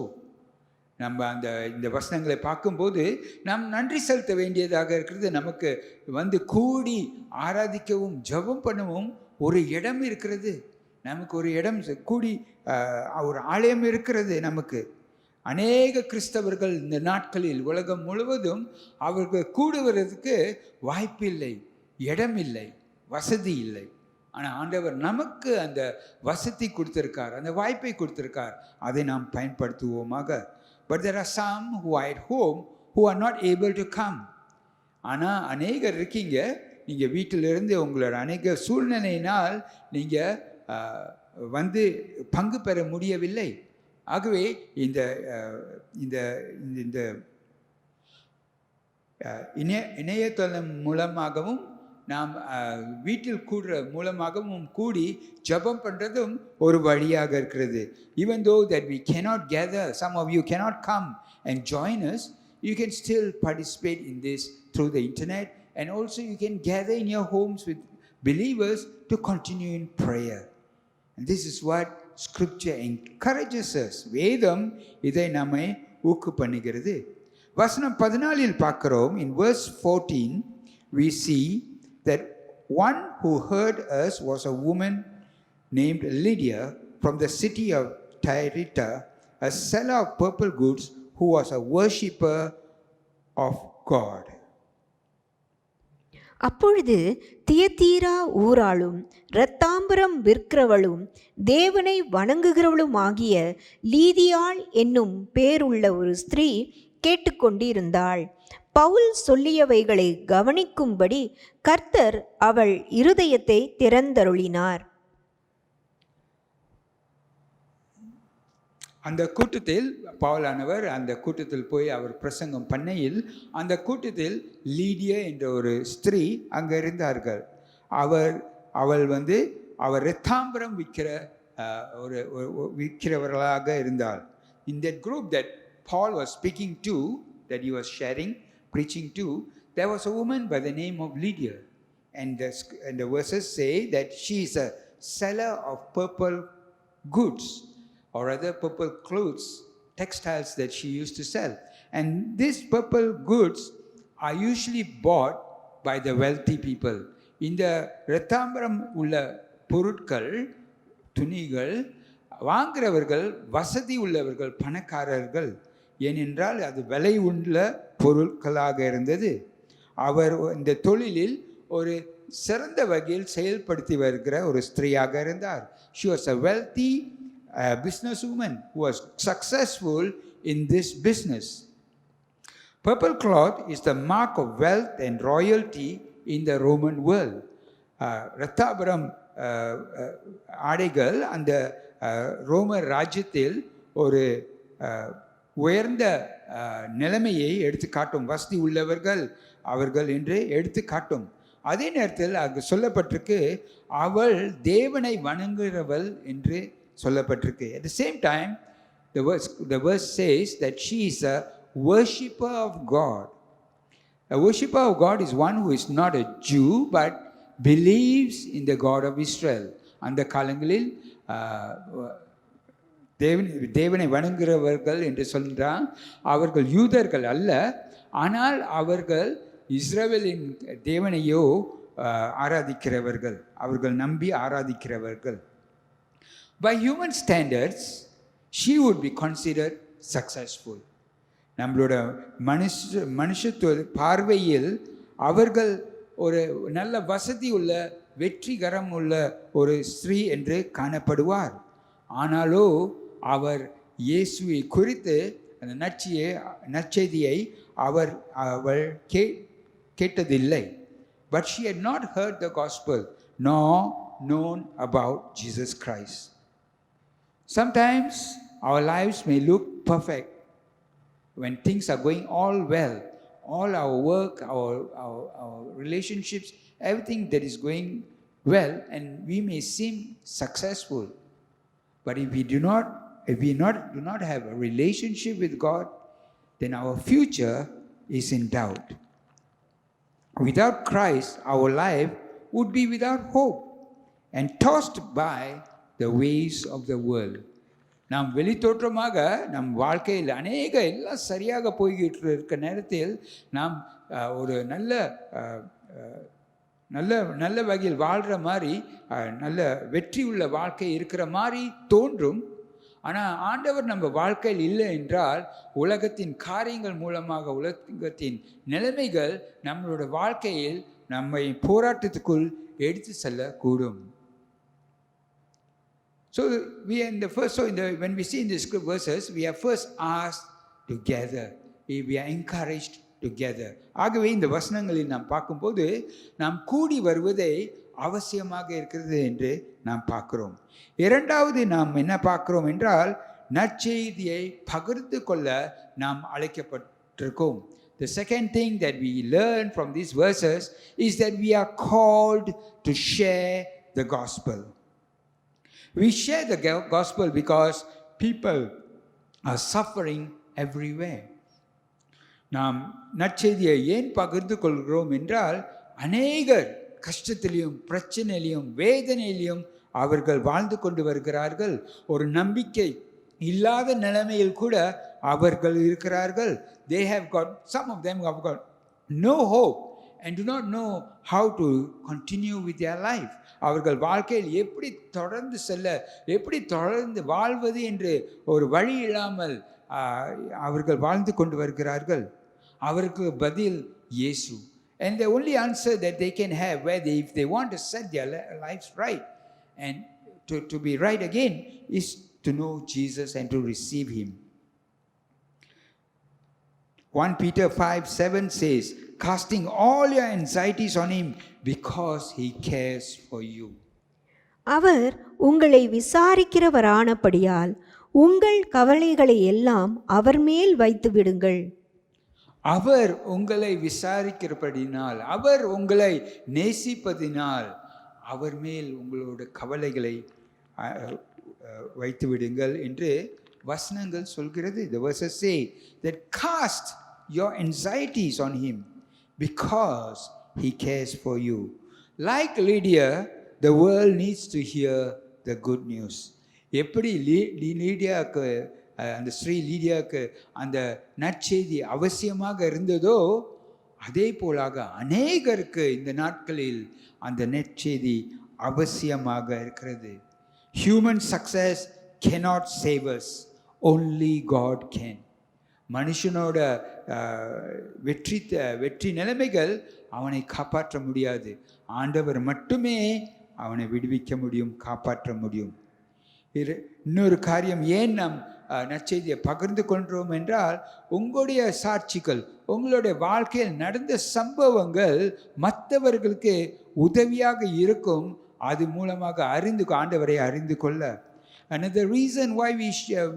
நம்ம இந்த வசனங்களை பார்க்கும்போது நாம் நன்றி செலுத்த வேண்டியதாக இருக்கிறது. நமக்கு வந்து கூடி ஆராதிக்கவும் ஜெபம் பண்ணவும் ஒரு இடம் இருக்கிறது. நமக்கு ஒரு இடம் கூடி ஒரு ஆலயம் இருக்கிறது. நமக்கு அநேக கிறிஸ்தவர்கள் இந்த நாட்களில் உலகம் முழுவதும் அவர்கள் கூடுவதற்கு வாய்ப்பில்லை, இடம் இல்லை, வசதி இல்லை. ஆனால் ஆண்டவர் நமக்கு அந்த வசதி கொடுத்திருக்கார், அந்த வாய்ப்பை கொடுத்திருக்கார். அதை நாம் பயன்படுத்துவோமாக. But there are some who are at home who are not able to come. ஆனால் அநேகர் இருக்கீங்க, நீங்கள் வீட்டிலிருந்து உங்களோட அநேக சூழ்நிலையினால் நீங்கள் வந்து பங்கு பெற முடியவில்லை. ஆகவே இந்த இந்த இந்த இணையதளம் மூலமாகவும் நாம் வீட்டில் கூடுற மூலமாகவும் கூடி ஜெபம் பண்ணுறதும் ஒரு வழியாக இருக்கிறது. Even though that we cannot gather, some of you cannot come and join us, you can still participate in this through the internet, and also you can gather in your homes with believers to continue in prayer. And this is what scripture encourages us. வேதம் இதை நம்மை ஊக்கு பண்ணுகிறது. வசனம் 14 பார்க்கிறோம். In verse 14 we see that one who heard us was a woman named Lydia from the city of Thyatira, a seller of purple goods who was a worshipper of God. அப்பொழுது தியத்தீரா ஊராளும் இரத்தாம்பரம் விற்கிறவளும் தேவனை வணங்குகிறவளும் ஆகிய லீதியாள் என்னும் பேருள்ள ஒரு ஸ்திரீ கேட்டுக்கொண்டிருந்தாள். பவுல் சொல்லியவைகளை கவனிக்கும்படி கர்த்தர் அவள் இருதயத்தை திறந்தருளினார். அந்த கூட்டத்தில் பவுலானவர் அந்த கூட்டத்தில் போய் அவர் பிரசங்கம் பண்ணையில் அந்த கூட்டத்தில் லீடியா என்ற ஒரு ஸ்திரீ அங்கே இருந்தார்கள். அவள் வந்து அவர் இரத்தாம்பரம் விற்கிறவர்களாக இருந்தாள். In that group that Paul was speaking to, that he was sharing, preaching to, there was a woman by the name of Lydia, and the verses say that she is a seller of purple goods, or rather purple clothes, textiles that she used to sell. And these purple goods are usually bought by the wealthy people. இந்த இரத்தாம்பரம் உள்ள பொருட்கள், துணிகள் வாங்குறவர்கள் வசதி உள்ளவர்கள், பணக்காரர்கள். ஏனென்றால் அது விலை உள்ள பொருட்களாக இருந்தது. அவர் இந்த தொழிலில் ஒரு சிறந்த வகையில் செயல்படுத்தி வருகிற ஒரு ஸ்திரீயாக இருந்தார். She was a wealthy businesswoman who was successful in this business. Purple cloth is the mark of wealth and royalty in the Roman world. இரத்தாம்பரம் ஆடைகள் அந்த ரோமர் ராஜ்யத்தில் ஒரு உயர்ந்த நிலைமையை எடுத்து காட்டும். வசதி உள்ளவர்கள் அவர்கள் என்று எடுத்து காட்டும். அதே நேரத்தில் அங்கு சொல்லப்பட்டிருக்கு அவள் தேவனை வணங்குகிறவள் என்று சொல்லப்பட்டிருக்கு. At the same time the verse says that she is a worshipper of God. A worshipper of God is one who is not a Jew but believes in the God of Israel. அந்த காலங்களில் தேவனை வணங்குகிறவர்கள் என்று சொல்கிறான். அவர்கள் யூதர்கள் அல்ல, ஆனால் அவர்கள் இஸ்ரவேலின் தேவனையோ ஆராதிக்கிறவர்கள், அவர்கள் நம்பி ஆராதிக்கிறவர்கள். By human standards, she would be considered successful. நம்மளோட மனுஷத்துவ பார்வையில் அவர்கள் ஒரு நல்ல வசதி உள்ள வெற்றிகரம் உள்ள ஒரு ஸ்திரீ என்று காணப்படுவார். ஆனாலோ அவர் இயேசுவை குறித்து அந்த நற்செய்தியை அவள் கேட்டதில்லை. But she had not heard the gospel nor known about Jesus Christ. Sometimes our lives may look perfect when things are going all well, all our work, our relationships, everything that is going well, and we may seem successful. But if we do not have a relationship with God, then our future is in doubt. Without Christ, our life would be without hope and tossed by the waves of the world. நாம் வெளித்தோற்றமாக நம் வாழ்க்கையில் எல்லாம் சரியாக போய்கிட்டு இருக்க நேரத்தில் நாம் ஒரு நல்ல வகையில் வாழ்கிற மாதிரி நல்ல வெற்றி உள்ள வாழ்க்கை இருக்கிற மாதிரி தோன்றும். ஆனால் ஆண்டவர் நம்ம வாழ்க்கையில் இல்லை என்றால் உலகத்தின் காரியங்கள் மூலமாக உலகத்தின் நிலைமைகள் நம்மளோட வாழ்க்கையில் நம்மை போராட்டத்துக்குள் எடுத்து செல்லக்கூடும். So when we see in the script verses, we are first asked together. We are encouraged together. ஆகவே இந்த வசனங்களில் நாம் பார்க்கும்போது நாம் கூடி வருவதை அவசியமாக இருக்கிறது என்று நாம் பார்க்கிறோம். இரண்டாவது நாம் என்ன பார்க்கிறோம் என்றால் நற்செய்தியை பகிர்ந்து கொள்ள நாம் அழைக்கப்பட்டிருக்கோம். The second thing that we learn from these verses is that we are called to share the gospel. We share the gospel because people are suffering everywhere. நாம் நற்செய்தியை ஏன் பகிர்ந்து கொள்கிறோம் என்றால் அநேகர் கஷ்டத்திலையும் பிரச்சனையிலையும் வேதனையிலையும் அவர்கள் வாழ்ந்து கொண்டு வருகிறார்கள். ஒரு நம்பிக்கை இல்லாத நிலைமையில் கூட அவர்கள் இருக்கிறார்கள். Some of them have got no hope and do not know how to continue with their life. அவர்கள் வாழ்க்கையில் எப்படி தொடர்ந்து வாழ்வது என்று ஒரு வழி இல்லாமல் அவர்கள் வாழ்ந்து கொண்டு வருகிறார்கள். அவருக்கு பதில் இயேசு. And the only answer that they can have if they want to set their lives right and to be right again is to know Jesus and to receive him. 1 Peter 5:7 says, casting all your anxieties on him because he cares for you. அவர் உங்களை விசாரிக்கிறவரானபடியால் உங்கள் கவலைகளை எல்லாம் அவர் மேல் வைத்து விடுங்கள். அவர் உங்களை விசாரிக்கிறபடினால், அவர் உங்களை நேசிப்பதினால் அவர் மேல் உங்களோட கவலைகளை வைத்து விடுங்கள் என்று வசனங்கள் சொல்கிறது. The verses say that cast your anxieties on him because he cares for you. Like Lydia, the world needs to hear the good news. எப்படி லீடியாவுக்கு அந்த ஸ்ரீ லீடியாவுக்கு அந்த நற்செய்தி அவசியமாக இருந்ததோ அதே போலாக அநேகருக்கு இந்த நாட்களில் அந்த நற்செய்தி அவசியமாக இருக்கிறது. Human success cannot save us, only God can. மனுஷனோட வெற்றி நிலைமைகள் அவனை காப்பாற்ற முடியாது. ஆண்டவர் மட்டுமே அவனை விடுவிக்க முடியும், காப்பாற்ற முடியும். இன்னொரு காரியம், ஏன் நாம் நற்செய்தியை பகிர்ந்து கொள்கிறோம் என்றால் உங்களுடைய சாட்சிகள், உங்களுடைய வாழ்க்கையில் நடந்த சம்பவங்கள் மற்றவர்களுக்கு உதவியாக இருக்கும். அது மூலமாக ஆண்டவரை அறிந்து கொள்ள. Another reason why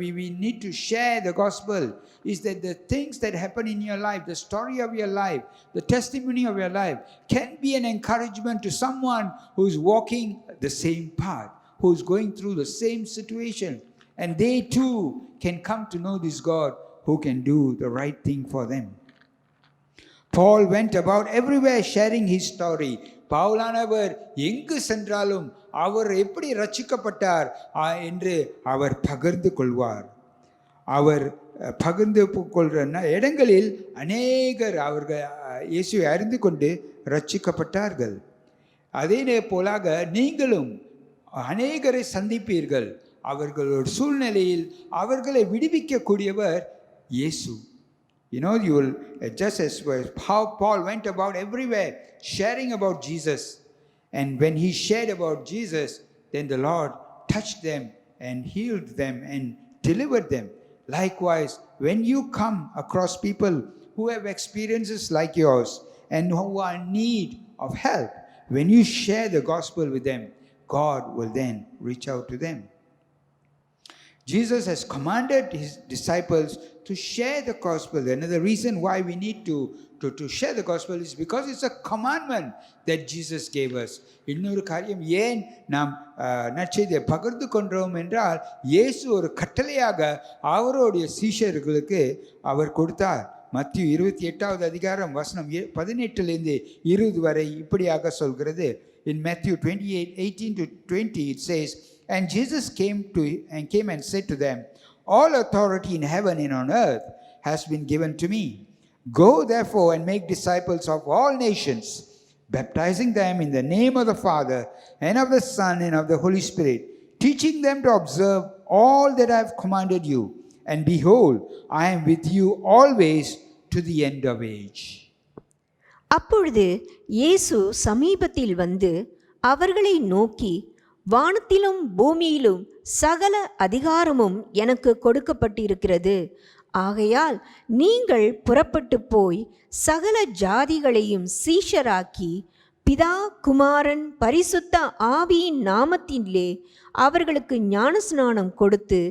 we need to share the gospel is that the things that happen in your life, the story of your life, the testimony of your life can be an encouragement to someone who is walking the same path, who is going through the same situation, and they too can come to know this God who can do the right thing for them. Paul went about everywhere sharing his story. பவுலானவர் எங்கு சென்றாலும் அவர் எப்படி ரட்சிக்கப்பட்டார் என்று அவர் பகிர்ந்து கொள்வார். அவர் பகிர்ந்து கொள்கிற இடங்களில் அநேகர் அவர்கள் இயேசுவை அறிந்து கொண்டு ரட்சிக்கப்பட்டார்கள். அதே போலாக நீங்களும் அநேகரை சந்திப்பீர்கள். அவர்களோட சூழ்நிலையில் அவர்களை விடுவிக்கக்கூடியவர் இயேசு. You will just as how Paul went about everywhere sharing about Jesus, and when he shared about Jesus, then the Lord touched them and healed them and delivered them. Likewise, when you come across people who have experiences like yours and who are in need of help, when you share the gospel with them, God will then reach out to them. Jesus has commanded his disciples to share the gospel. Another reason why we need to share the gospel is because it's a commandment that Jesus gave us. இன்னொரு காரியம், ஏன் நாம் நற்செய்தியை பகிர்ந்து கொண்டோம் என்றால் இயேசு ஒரு கட்டளையாக அவருடைய சீஷர்களுக்கு அவர் கொடுத்தார். மத்திய 28வது அதிகாரம் வசனம் 18 20 வரை இப்படியாக சொல்கிறது. In Matthew 28:18-20 it says, and Jesus came and said to them, all authority in heaven and on earth has been given to me. Go therefore and make disciples of all nations, baptizing them in the name of the Father and of the Son and of the Holy Spirit, teaching them to observe all that I have commanded you. And behold, I am with you always to the end of age. அப்பொழுது இயேசு சமீபத்தில் வந்து அவர்களை நோக்கி, வானத்திலும் பூமியிலும் சகல அதிகாரமும் எனக்கு கொடுக்கப்பட்டிருக்கிறது. ஆகையால் நீங்கள் புறப்பட்டு போய் சகல ஜாதிகளையும் சீஷராக்கி, பிதா குமாரன் பரிசுத்த ஆவியின் நாமத்திலே அவர்களுக்கு ஞானஸ்நானம் கொடுத்து,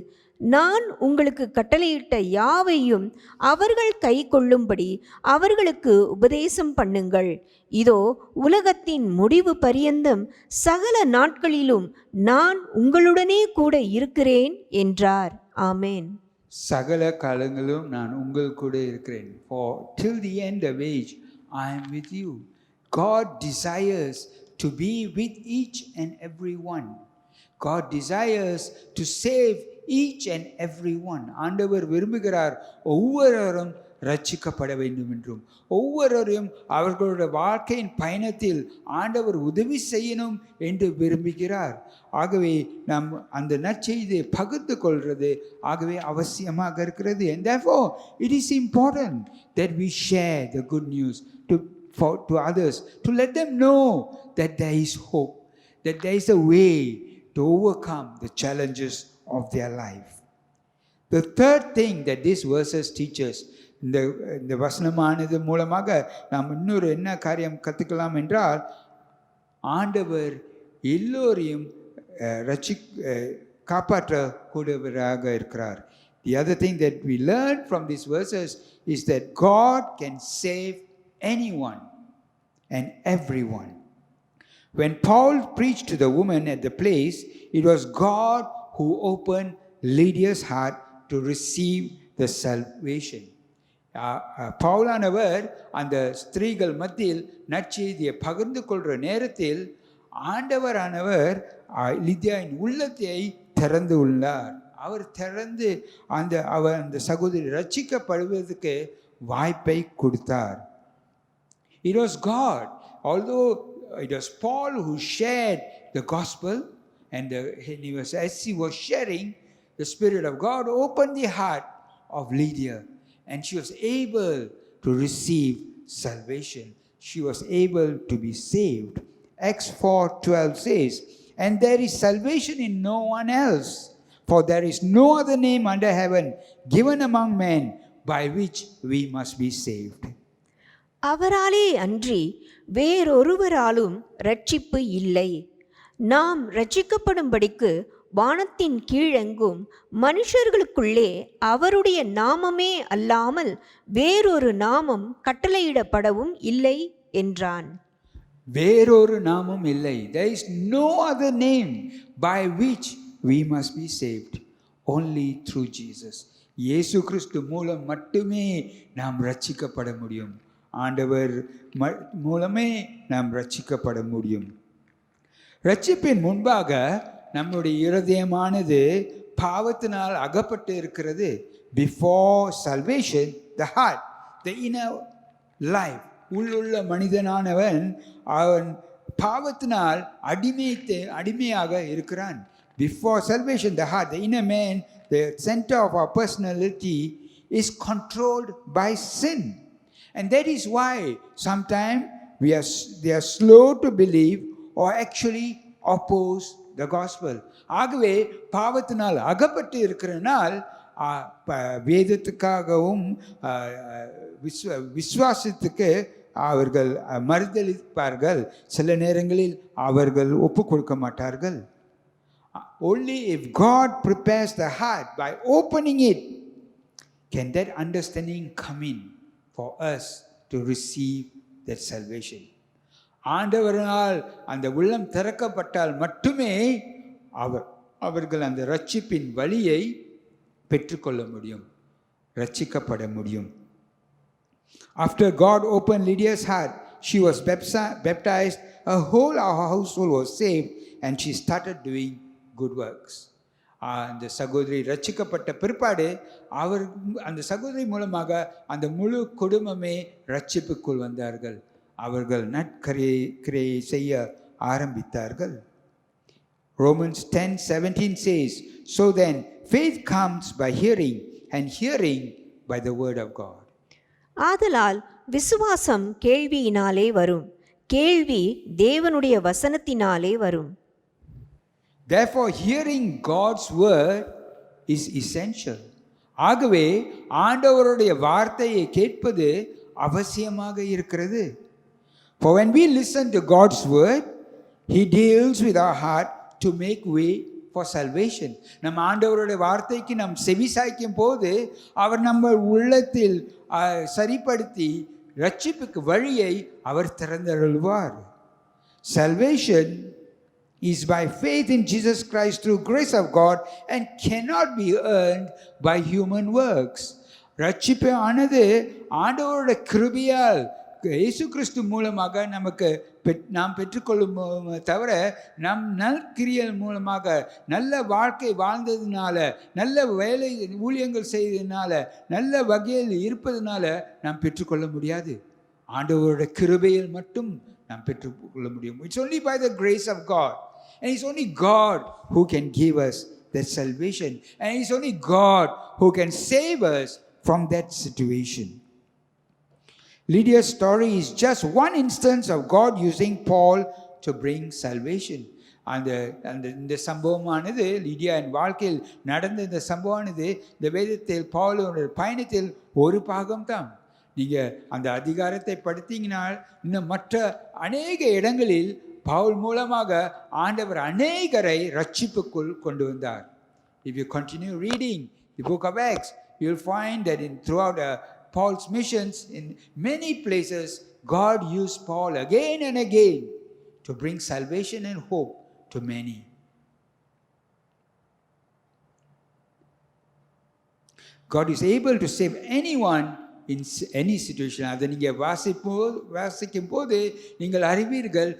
நான் உங்களுக்கு கட்டளையிட்ட யாவையும் அவர்கள் கை கொள்ளும்படி அவர்களுக்கு உபதேசம் பண்ணுங்கள். இதோ உலகத்தின் முடிவு பரியந்தம் சகல நாட்களிலும் நான் உங்களுடனே கூட இருக்கிறேன் என்றார். ஆமென். சகல காலங்களிலும் நான் உங்கள் கூட இருக்கிறேன். For till the end of age I am with you. God desires to be with each and every one. God desires to save each and every one. ஆண்டவர் விரும்புகிறார் ஒவ்வொருவரும் ரட்சிக்கப்பட வேண்டும் என்றும், ஒவ்வொருவரையும் அவர்களுடைய வாழ்க்கையின் பயணத்தில் ஆண்டவர் உதவி செய்யணும் என்று விரும்புகிறார். ஆகவே நாம் அந்த நற்செய்தியை பகிர்ந்து கொள்வது ஆகவே அவசியமாக இருக்கிறது. And therefore it is important that we share the good news to others, to let them know that there is hope, that there is a way to overcome the challenges of their life. The third thing that these verses teach us, இந்த வசனமானது மூலமாக நாம் இன்னொரு என்ன காரியம் கற்றுக்கலாம் என்றால், ஆண்டவர் எல்லோரையும் காப்பாற்றக்கூடியவராக இருக்கிறார். The other thing that we learn from these verses is that God can save anyone and everyone. When Paul preached to the woman at the place, it was God who opened Lydia's heart to receive the salvation. பவுலானவர் அந்த ஸ்திரீகள் மத்தியில் நற்செய்தியை பகிர்ந்து கொள்கிற நேரத்தில் ஆண்டவரானவர் லிதியாவின் உள்ளத்தை திறந்து உள்ளார். அவர் திறந்து அவர் அந்த சகோதரி ரட்சிக்கப்படுவதற்கு வாய்ப்பை கொடுத்தார். It was God, although it was Paul who shared the gospel, and as he was sharing, the Spirit of God opened the heart of Lydia, and she was able to receive salvation. She was able to be saved. Acts 4:12 says, and there is salvation in no one else, for there is no other name under heaven given among men by which we must be saved. அவராலே அன்றி வேறொருவராலும் இரட்சிப்பு இல்லை. நாம் இரட்சிக்கப்படும்படிக்கு வானத்தின் கீழெங்கும் மனுஷர்களுக்குள்ளே அவருடைய நாமமே அல்லாமல் வேறொரு நாமம் கட்டளையிடப்படவும் இல்லை என்றான். வேறொரு நாமம் இல்லை. There is no other name by which we must be saved, only through Jesus. இயேசு கிறிஸ்து மூலம் மட்டுமே நாம் ரட்சிக்கப்பட முடியும். ஆண்டவர் மூலமே நாம் ரட்சிக்கப்பட முடியும். ரட்சிப்பின் முன்பாக நம்முடைய இருதயமானது பாவத்தினால் அகப்பட்டு இருக்கிறது. Before salvation, the heart, the inner life, உள்ளுள்ள மனிதனானவன் அவன் பாவத்தினால் அடிமையாக இருக்கிறான். Before salvation, the heart, the inner man, the center of our personality is controlled by sin. And that is why sometimes they are slow to believe or actually oppose the gospel. ஆகவே பாவத்தினால் அகப்பட்டு இருக்கிறனால் வேதத்துக்காகவும் விசுவாசத்துக்கு அவர்கள் மறுதளிப்பார்கள். சில நேரங்களில் அவர்கள் ஒப்பு கொடுக்க மாட்டார்கள். Only if God prepares the heart by opening it, can that understanding come in for us to receive that salvation. ஆண்டவரால் அந்த உள்ளம் திறக்கப்பட்டால் மட்டுமே அவர்கள் அந்த ரட்சிப்பின் வழியை பெற்றுக்கொள்ள முடியும், ரட்சிக்கப்பட முடியும். After God opened Lydia's heart, she was baptized, her whole household was saved, and she started doing good works. அந்த சகோதரி ரட்சிக்கப்பட்ட பிற்பாடு அந்த சகோதரி மூலமாக அந்த முழு குடும்பமே ரட்சிப்புக்குள் வந்தார்கள். அவர்கள் நற்கிரியை செய்ய ஆரம்பித்தார்கள். Romans 10:17 says, "So then faith comes by hearing, and hearing by the word of God." ஆதலால் விசுவாசம் கேள்வியினாலே வரும், கேள்வி தேவனுடைய வசனத்தினாலே வரும். Therefore, hearing God's word is essential. ஆகவே ஆண்டவருடைய வார்த்தையை கேட்பது அவசியமாக இருக்கிறது. For when we listen to God's word, He deals with our heart to make way for salvation. நம்ம ஆண்டவருடைய வார்த்தைக்கு நாம் செவிசாய்க்கும் போது அவர் நம்ம உள்ளத்தில் சரிப்படுத்தி ரட்சிப்புக்கு வழியை அவர் திறந்தருள்வார். Salvation is by faith in Jesus Christ through grace of God and cannot be earned by human works. ரட்சிப்பு ஆனது ஆண்டவருடைய கிருபையால் இயேசு கிறிஸ்து மூலமாக நமக்கு நாம் பெற்றுக்கொள்ளும் தவிர நம் நற்கிரியல் மூலமாக நல்ல வாழ்க்கை வாழ்ந்ததுனால, நல்ல வேலை ஊழியங்கள் செய்ததுனால, நல்ல வகையில் இருப்பதனால நாம் பெற்றுக்கொள்ள முடியாது. ஆண்டவருடைய கிருபையில் மட்டும் நாம் பெற்றுக்கொள்ள முடியும். It's only by the grace of God. And it's only God who can give us that salvation. And it's only God who can save us from that situation. Lydia's story is just one instance of God using Paul to bring salvation. இந்த சம்பவமானது லிடியாவின் வாழ்க்கையில் நடந்த இந்த சம்பவமானது இந்த வேதத்தில் பவுலுடைய பயணத்தில் ஒரு பாகம்தான். நீங்கள் அந்த அதிகாரத்தை படித்தீங்கன்னா இன்னும் மற்ற அநேக இடங்களில் பவுல் மூலமாக ஆண்டவர் அநேகரை ரட்சிப்புக்குள் கொண்டு வந்தார். If you continue reading the book of Acts, you will find that throughout Paul's missions in many places, God used Paul again and again to bring salvation and hope to many. God is able to save anyone in any situation. அதை நீங்கள் வாசிக்கும் போது நீங்கள் அறிவீர்கள்,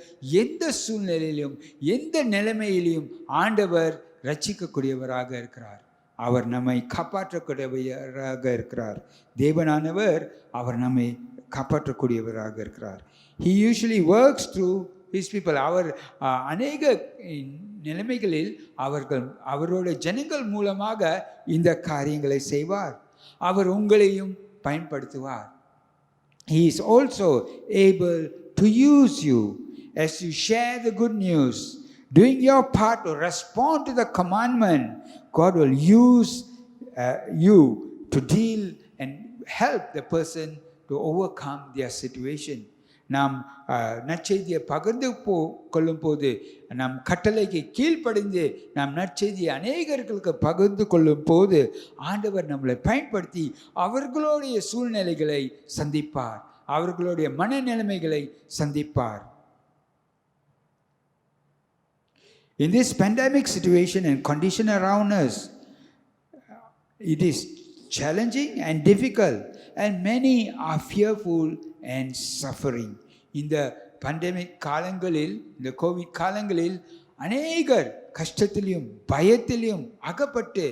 எந்த சூழ்நிலையிலும் எந்த நிலைமையிலும் ஆண்டவர் ரட்சிக்கக்கூடியவராக இருக்கிறார். அவர் நம்மை காப்பாற்றக்கூடியவராக இருக்கிறார். தேவனானவர் அவர் நம்மை காப்பாற்றக்கூடியவராக இருக்கிறார். He usually works through his people. அவர் அநேக நிலைமைகளில் அவருடைய ஜனங்கள் மூலமாக இந்த காரியங்களை செய்வார். அவர் உங்களையும் பயன்படுத்துவார். He is also able to use you as you share the good news. Doing your part to respond to the commandment, God will use you to deal and help the person to overcome their situation. நாம் நற்செய்தியை பகிர்ந்து கொள்ளும் போது, நம் கட்டளைக்கு கீழ்ப்படிந்து நாம் நற்செய்தியை அநேகர்களுக்கு பகிர்ந்து கொள்ளும் போது ஆண்டவர் நம்மளை பயன்படுத்தி அவர்களுடைய சூழ்நிலைகளை சந்திப்பார், அவர்களுடைய மனநிலைமைகளை சந்திப்பார். In this pandemic situation and condition around us, it is challenging and difficult, and many are fearful and suffering. இந்த pandemic காலங்களில், இந்த கோவிட் காலங்களில் அநேகர் கஷ்டத்திலும் பயத்திலும் அகப்பட்டு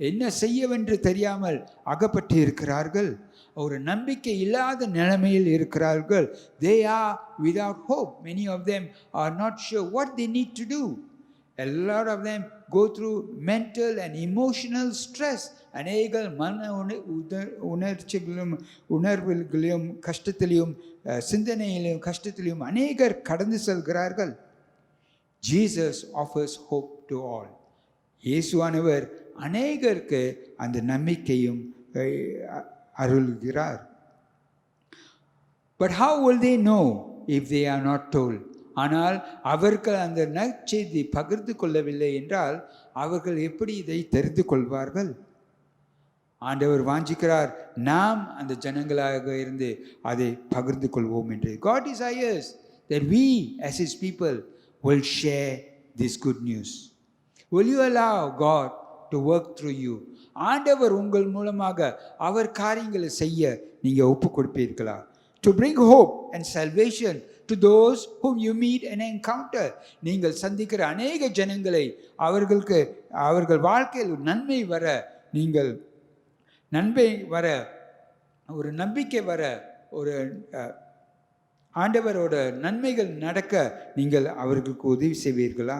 என்ன செய்யவென்று தெரியாமல் அகப்பட்டு இருக்கிறார்கள். ஒரு நம்பிக்கை இல்லாத நிலைமையில் இருக்கிறார்கள். They are without hope. Many of them are not sure what they need to do. A lot of them go through mental and emotional stress. அநேகர் மன உணர்வுகளிலும் கஷ்டத்திலையும் சிந்தனையிலும் கஷ்டத்திலையும் அநேகர் கடந்து செல்கிறார்கள். Jesus offers hope to all. இயேசுவானவர் அநேகருக்கு அந்த நம்பிக்கையும் அருள்கிறார். But how will they know if they are not told? ஆனால் அவர்கள் அந்த நற்செய்தி பகிர்ந்து கொள்ளவில்லை என்றால் அவர்கள் எப்படி இதை தெரிந்து கொள்வார்கள்? ஆண்டவர் வாஞ்சிக்கிறார், நாம் அந்த ஜனங்களாக இருந்து அதை பகிர்ந்து கொள்வோம் என்று. God desires that we as His people will share this good news. Will you allow God to work through you? ஆண்டவர் உங்கள் மூலமாக அவர் காரியங்களை செய்ய நீங்கள் ஒப்பு கொடுப்பீர்களா? To bring hope and salvation to those whom you meet and encounter. நீங்கள் சந்திக்கிற அநேக ஜனங்களை அவர்கள் வாழ்க்கையில் நன்மை வர, நீங்கள் நன்மை வர, ஒரு நம்பிக்கை வர, ஒரு ஆண்டவரோட நன்மைகள் நடக்க நீங்கள் அவர்களுக்கு உதவி செய்வீர்களா?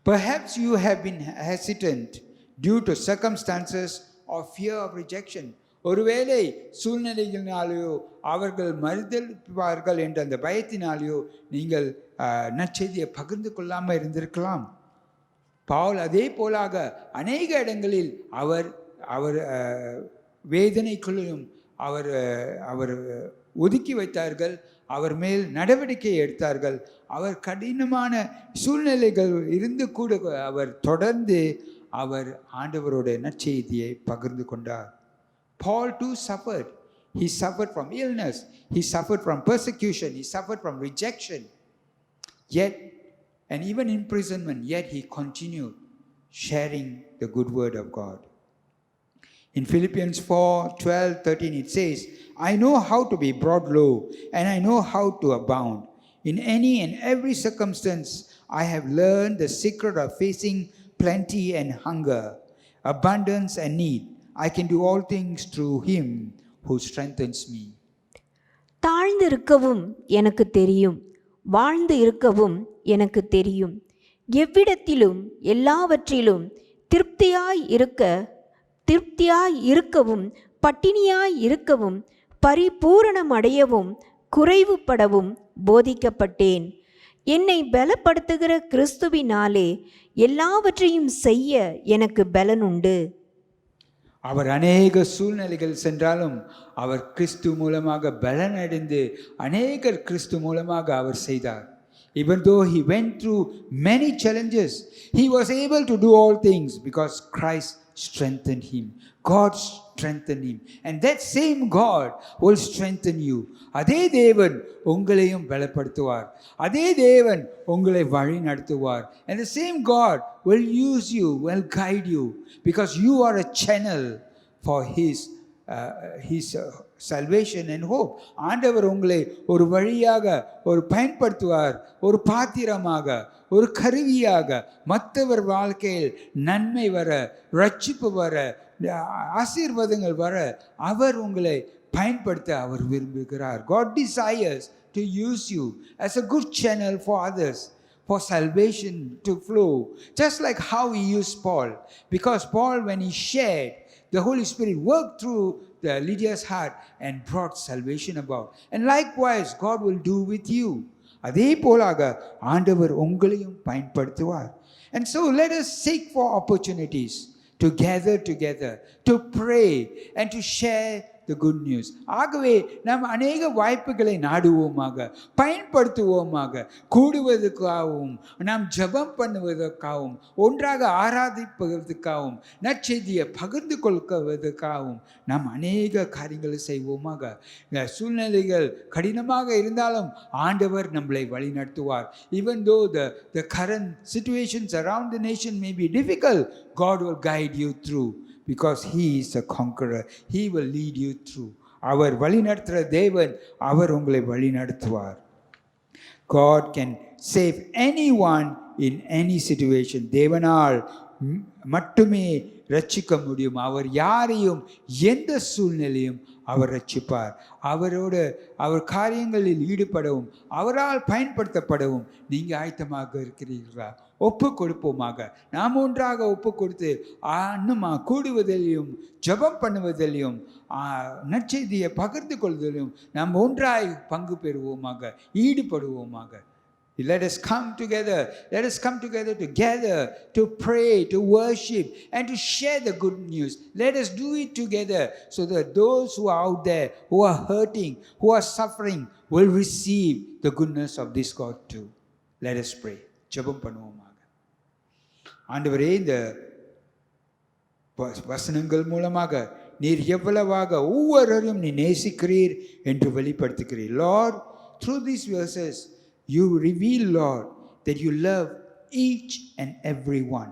Perhaps you have been hesitant due to circumstances or fear of rejection. ஒருவேளை சூழ்நிலைகளினாலேயோ அவர்கள் மறுதலிப்பார்கள் என்ற அந்த பயத்தினாலேயோ நீங்கள் நற்செய்தியை பகிர்ந்து கொள்ளாமல் இருந்திருக்கலாம். பவுல் அதே போலாக அநேக இடங்களில் அவர் வேதனைக்குள்ளும் அவர் ஒதுக்கி வைத்தார்கள், அவர் மேல் நடவடிக்கை எடுத்தார்கள். அவர் கடினமான சூழ்நிலைகள் இருந்து கூட அவர் தொடர்ந்து ஆண்டவரோட நற்செய்தியை பகிர்ந்து கொண்டார். Paul too suffered. He suffered from illness. He suffered from persecution. He suffered from rejection. Yet, and even imprisonment, yet he continued sharing the good word of God. In Philippians 4:12-13 it says, I know how to be brought low, and I know how to abound. In any and every circumstance, I have learned the secret of facing plenty and hunger, abundance and need. I can do all things through him who strengthens me. தாழ்ந்து இருக்கவும் எனக்கு தெரியும், வாழ்ந்து இருக்கவும் எனக்கு தெரியும். எவ்விடத்திலும் எல்லாவற்றிலும் திருப்தியாய் இருக்கவும், பட்டினியாய் இருக்கவும், பரிபூரணம் அடையவும், குறைவுபடவும் போதிக்கப்பட்டேன். என்னை பலப்படுத்துகிற கிறிஸ்துவினாலே எல்லாவற்றையும் செய்ய எனக்கு பலனுண்டு. அவர் அநேக சூழ்நிலைகள் சென்றாலும் அவர் கிறிஸ்து மூலமாக பலனடைந்து அநேகர் கிறிஸ்து மூலமாக அவர் செய்தார். Even though he went through many challenges, he was able to do all things because Christ strengthened him. God strengthened him. And that same God will strengthen you. அதே தேவன் உங்களையும் பலப்படுத்துவார். அதே தேவன் உங்களை வழி நடத்துவார். And the same God will use you, will guide you, because you are a channel for his salvation and hope. ஆண்டவர் உங்களை ஒரு வழியாக ஒரு பயன்படுத்துவார், ஒரு பாத்திரமாக, ஒரு கருவியாக மற்றவர் வாழ்க்கையில் நன்மை வர, ரட்சிப்பு வர, ஆசீர்வாதங்கள் வர அவர் உங்களை பயன்படுத்த அவர் விரும்புகிறார். God desires to use you as a good channel for others, for salvation to flow, just like how he used Paul. Because Paul, when he shared, the Holy Spirit worked through Lydia's heart and brought salvation about. And likewise, God will do with you. அதே போலாக ஆண்டவர் உங்களையும் பயன்படுத்துவார். And so let us seek for opportunities to gather together, to pray and to share the good news. ஆகவே நாம் அநேக வாய்ப்புகளை நாடுவோமாக, பயன்படுத்துவோமாக, கூடுவதற்காகவும், நாம் ஜெபம் பண்ணுவதற்காகவும், ஒன்றாக ஆராதிப்பதற்காகவும், நற்செய்தியை பகிர்ந்து கொள்வதற்காகவும் நாம் அநேக காரியங்களை செய்வோமாக. சூழ்நிலைகள் கடினமாக இருந்தாலும் ஆண்டவர் நம்மளை வழி நடத்துவார். Even though the current situations around the nation may be difficult, God will guide you through. Because he is a conqueror, he will lead you through. அவர் வழி நடத்துகிற தேவன், அவர் உங்களை வழி நடத்துவார். God can save anyone in any situation. தேவனால் மட்டுமே ரட்சிக்க முடியும். அவர் யாரையும் எந்த சூழ்நிலையும் அவர் ரட்சிப்பார். அவர் காரியங்களில் ஈடுபடவும் அவரால் பயன்படுத்தப்படவும் நீங்கள் ஆயத்தமாக இருக்கிறீர்களா? ஒப்பு கொடுப்போமாக. நாம் ஒன்றாக ஒப்பு கொடுத்து இன்னும் கூடுவதிலையும் ஜெபம் பண்ணுவதிலையும் நற்செய்தியை பகிர்ந்து கொள்வதிலும் நாம் ஒன்றாய் பங்கு பெறுவோமாக, ஈடுபடுவோமாக. Let us come together. Let us come together to gather, to pray, to worship, and to share the good news. Let us do it together so that those who are out there, who are hurting, who are suffering, will receive the goodness of this God too. Let us pray. ஜெபம் பண்ணுவோமாக. ஆண்டவரே, இந்த வசனங்கள் மூலமாக நீர் எவ்வளவாக ஒவ்வொருவரையும் நீ நேசிக்கிறீர் என்று வெளிப்படுத்துகிறீர். Lord, through these verses, you reveal, Lord, that you love each and every one,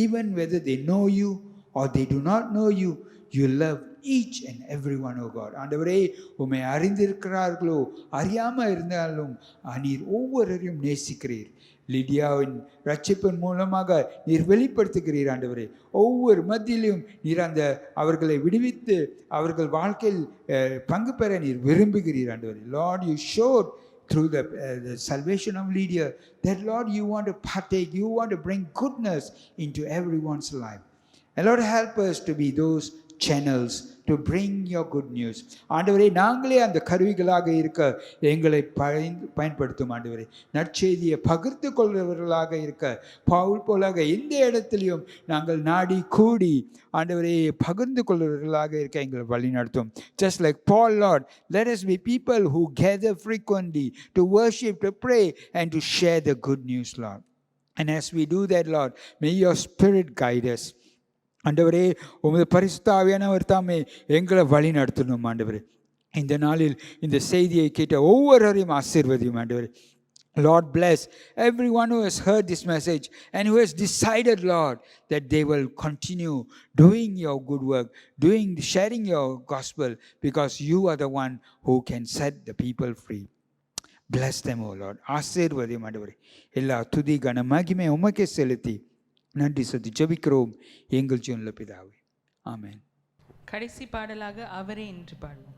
even whether they know you or they do not know you, you love each and every one, oh God. ஆண்டவரே, உம்மை அறிந்திருக்கிறார்களோ அறியாமல் இருந்தாலும் நீர் ஒவ்வொருவரையும் நேசிக்கிறீர். லிடியாவின் ரட்சிப்பின் மூலமாக நீர் வெளிப்படுத்துகிறீர் ஆண்டவரே. ஒவ்வொரு மத்தியிலும் நீர் அவர்களை விடுவித்து அவர்கள் வாழ்க்கையில் பங்கு பெற நீர் விரும்புகிறீர் ஆண்டவரே. Lord, you showed through the salvation of Lydia that, Lord, you want to partake, you want to bring goodness into everyone's life. And Lord, help us to be those channels to bring your good news. ஆண்டவரே, நாங்களே அந்த கருவிகளாக இருக்க எங்களை பயன்படுத்தும் ஆண்டவரே. நற்செய்தியை பகிர்ந்து கொள்கிறவர்களாக இருக்க பவுல் போலாக எந்த இடத்திலையும் நாங்கள் நாடி கூடி ஆண்டவரே பகிர்ந்து கொள்கிறவர்களாக இருக்க எங்களை வழி நடத்தும். Just like Paul, Lord, let us be people who gather frequently to worship, to pray and to share the good news, Lord. And as we do that, Lord, may your spirit guide us. ஆண்டவரே, உமது பரிசுத்த ஆவியானவர் தாமே எங்களை வழி நடத்தணும் ஆண்டவரே. இந்த நாளில் இந்த செய்தியை கேட்ட ஒவ்வொருவரையும் ஆசீர்வதியும் ஆண்டவரே. Lord, bless everyone who has heard this message and who has decided, Lord, that they will continue doing your good work, sharing your gospel, because you are the one who can set the people free. Bless them, O Lord. ஆசீர்வதியும் ஆண்டவரே. எல்லா துதி கன மகிமை உமக்கே செலுத்தி நன்றி சொல்லி ஜெபிக்கிறோம் எங்கள் ஜீவனுள்ள பிதாவே. ஆமென். கடைசி பாடலாக அவரே என்று பாடுவோம்.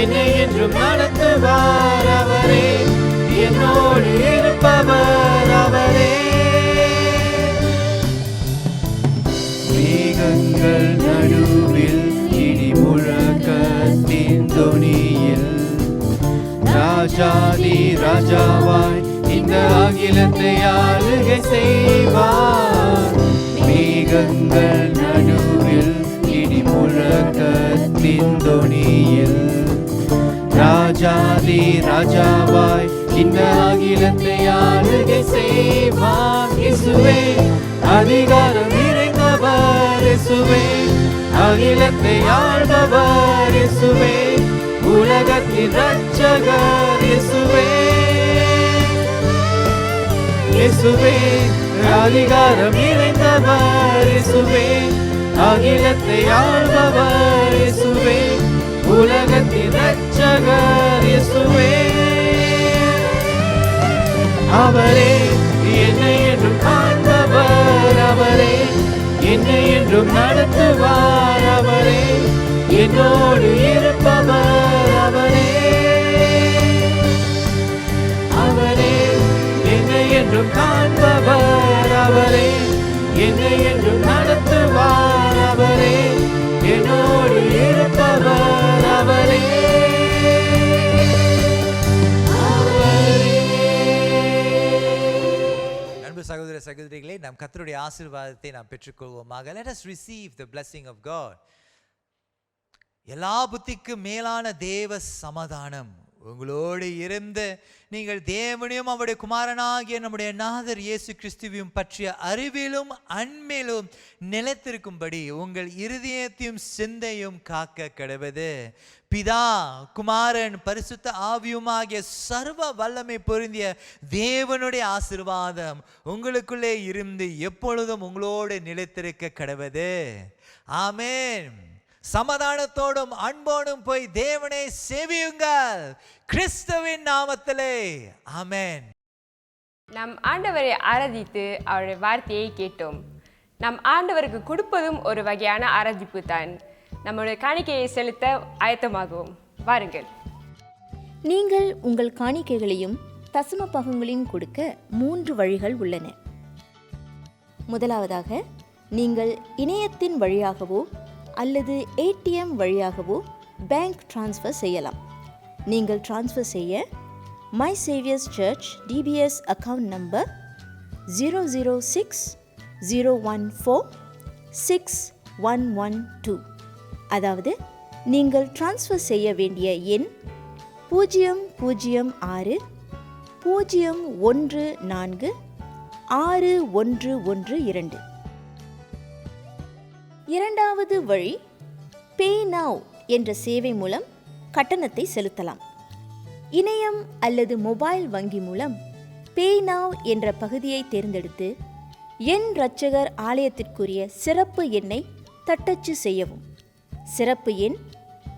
என்னை என்றும் நடத்துவார் அவரே, என்னோடு இருப்பவர் அவரே. மேகங்கள் நடுவில் இடி முழக்கத்தின் தொனியில் ராஜாதி ராஜாவாய் இந்த அகிலத்தை ஆளுகை செய்வார். மேகங்கள் நடுவில் இடி முழக்கத்தின் தொனியில் ராஜாதி ராஜாவாய் இந்த அகிலத்தை ஆளுகை செய்வார். இயேசுவே அதிகாரம் நிறைந்தவர், இயேசுவே அகிலத்தை ஆள்பவர், இயேசுவே உலகத்தின் ரட்சகர், இயேசுவே இயேசுவே அதிகாரம் நிறைந்தவர், இயேசுவே அகிலத்தை ஆள்பவர், இயேசுவே உலகத்தின் ரட்சகர், இயேசுவே அவரே என்னை என்றும் காண்பவர், அவரே என்னை என்றும் நடத்துவார், அவரே என்னோடு இருப்பவர், என்னை என்றும் நடத்துவார் அவரே, என்னோடு இருப்பவர் அவரே. அன்பு சகோதர சகோதரிகளே, நாம் கர்த்தருடைய ஆசீர்வாதத்தை நாம் பெற்றுக்கொள்வோமாக. Let us receive the blessing of God. எல்லா புத்திக்கும் மேலான தேவ சமாதானம் உங்களோடு இருந்து நீங்கள் தேவனையும் அவருடைய குமாரனாகிய நம்முடைய நாதர் இயேசு கிறிஸ்துவையும் பற்றிய அறிவிலும் அன்பிலும் நிலைத்திருக்கும்படி உங்கள் இருதயத்தையும் சிந்தையும் காக்க கடவுது. பிதா குமாரன் பரிசுத்த ஆவியுமாகிய சர்வ வல்லமை பொருந்திய தேவனுடைய ஆசீர்வாதம் உங்களுக்குள்ளே இருந்து எப்பொழுதும் உங்களோடு நிலைத்திருக்க கடவுது. ஆமென். சமாதானத்தோடும் அன்போடும் போய் தேவனை சேவியுங்கள் கிறிஸ்துவின் நாமத்திலே. ஆமென். நம் ஆண்டவரை ஆராதித்து அவருடைய வார்த்தையை கேட்டோம். நம் ஆண்டவருக்கு கொடுப்பதும் ஒரு வகையான ஆராதிப்பு தான். நம்முடைய காணிக்கையை செலுத்த ஆயத்தமாகவும் வாருங்கள். நீங்கள் உங்கள் காணிக்கைகளையும் தசம பாகங்களையும் கொடுக்க 3 வழிகள் உள்ளன. முதலாவதாக, நீங்கள் இணையத்தின் வழியாகவோ அல்லது ஏடிஎம் வழியாகவோ பேங்க் டிரான்ஸ்ஃபர் செய்யலாம். நீங்கள் டிரான்ஸ்ஃபர் செய்ய மை Xavier's church DBS account number 00601461112, அதாவது நீங்கள் டிரான்ஸ்ஃபர் செய்ய வேண்டிய எண் 006146112. இரண்டாவது வழி, பே நவ் என்ற சேவை மூலம் கட்டணத்தை செலுத்தலாம். இணையம் அல்லது மொபைல் வங்கி மூலம் பே நவ் என்ற பகுதியை தேர்ந்தெடுத்து என் இரட்சகர் ஆலயத்திற்குரிய சிறப்பு எண்ணை தட்டச்சு செய்யவும். சிறப்பு எண்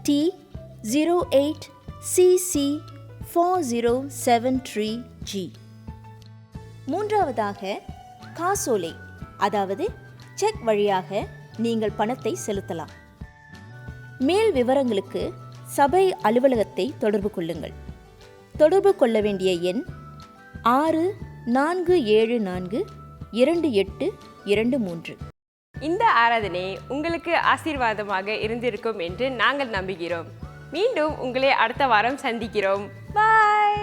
T08CC4073G. மூன்றாவதாக, காசோலை அதாவது செக் வழியாக நீங்கள் பணத்தை செலுத்தலாம். மேல் விவரங்களுக்கு சபை அலுவலகத்தை தொடர்பு கொள்ளுங்கள். தொடர்பு கொள்ள வேண்டிய எண் 64742823. இந்த ஆராதனை உங்களுக்கு ஆசீர்வாதமாக இருந்திருக்கும் என்று நாங்கள் நம்புகிறோம். மீண்டும் உங்களை அடுத்த வாரம் சந்திக்கிறோம். பாய்.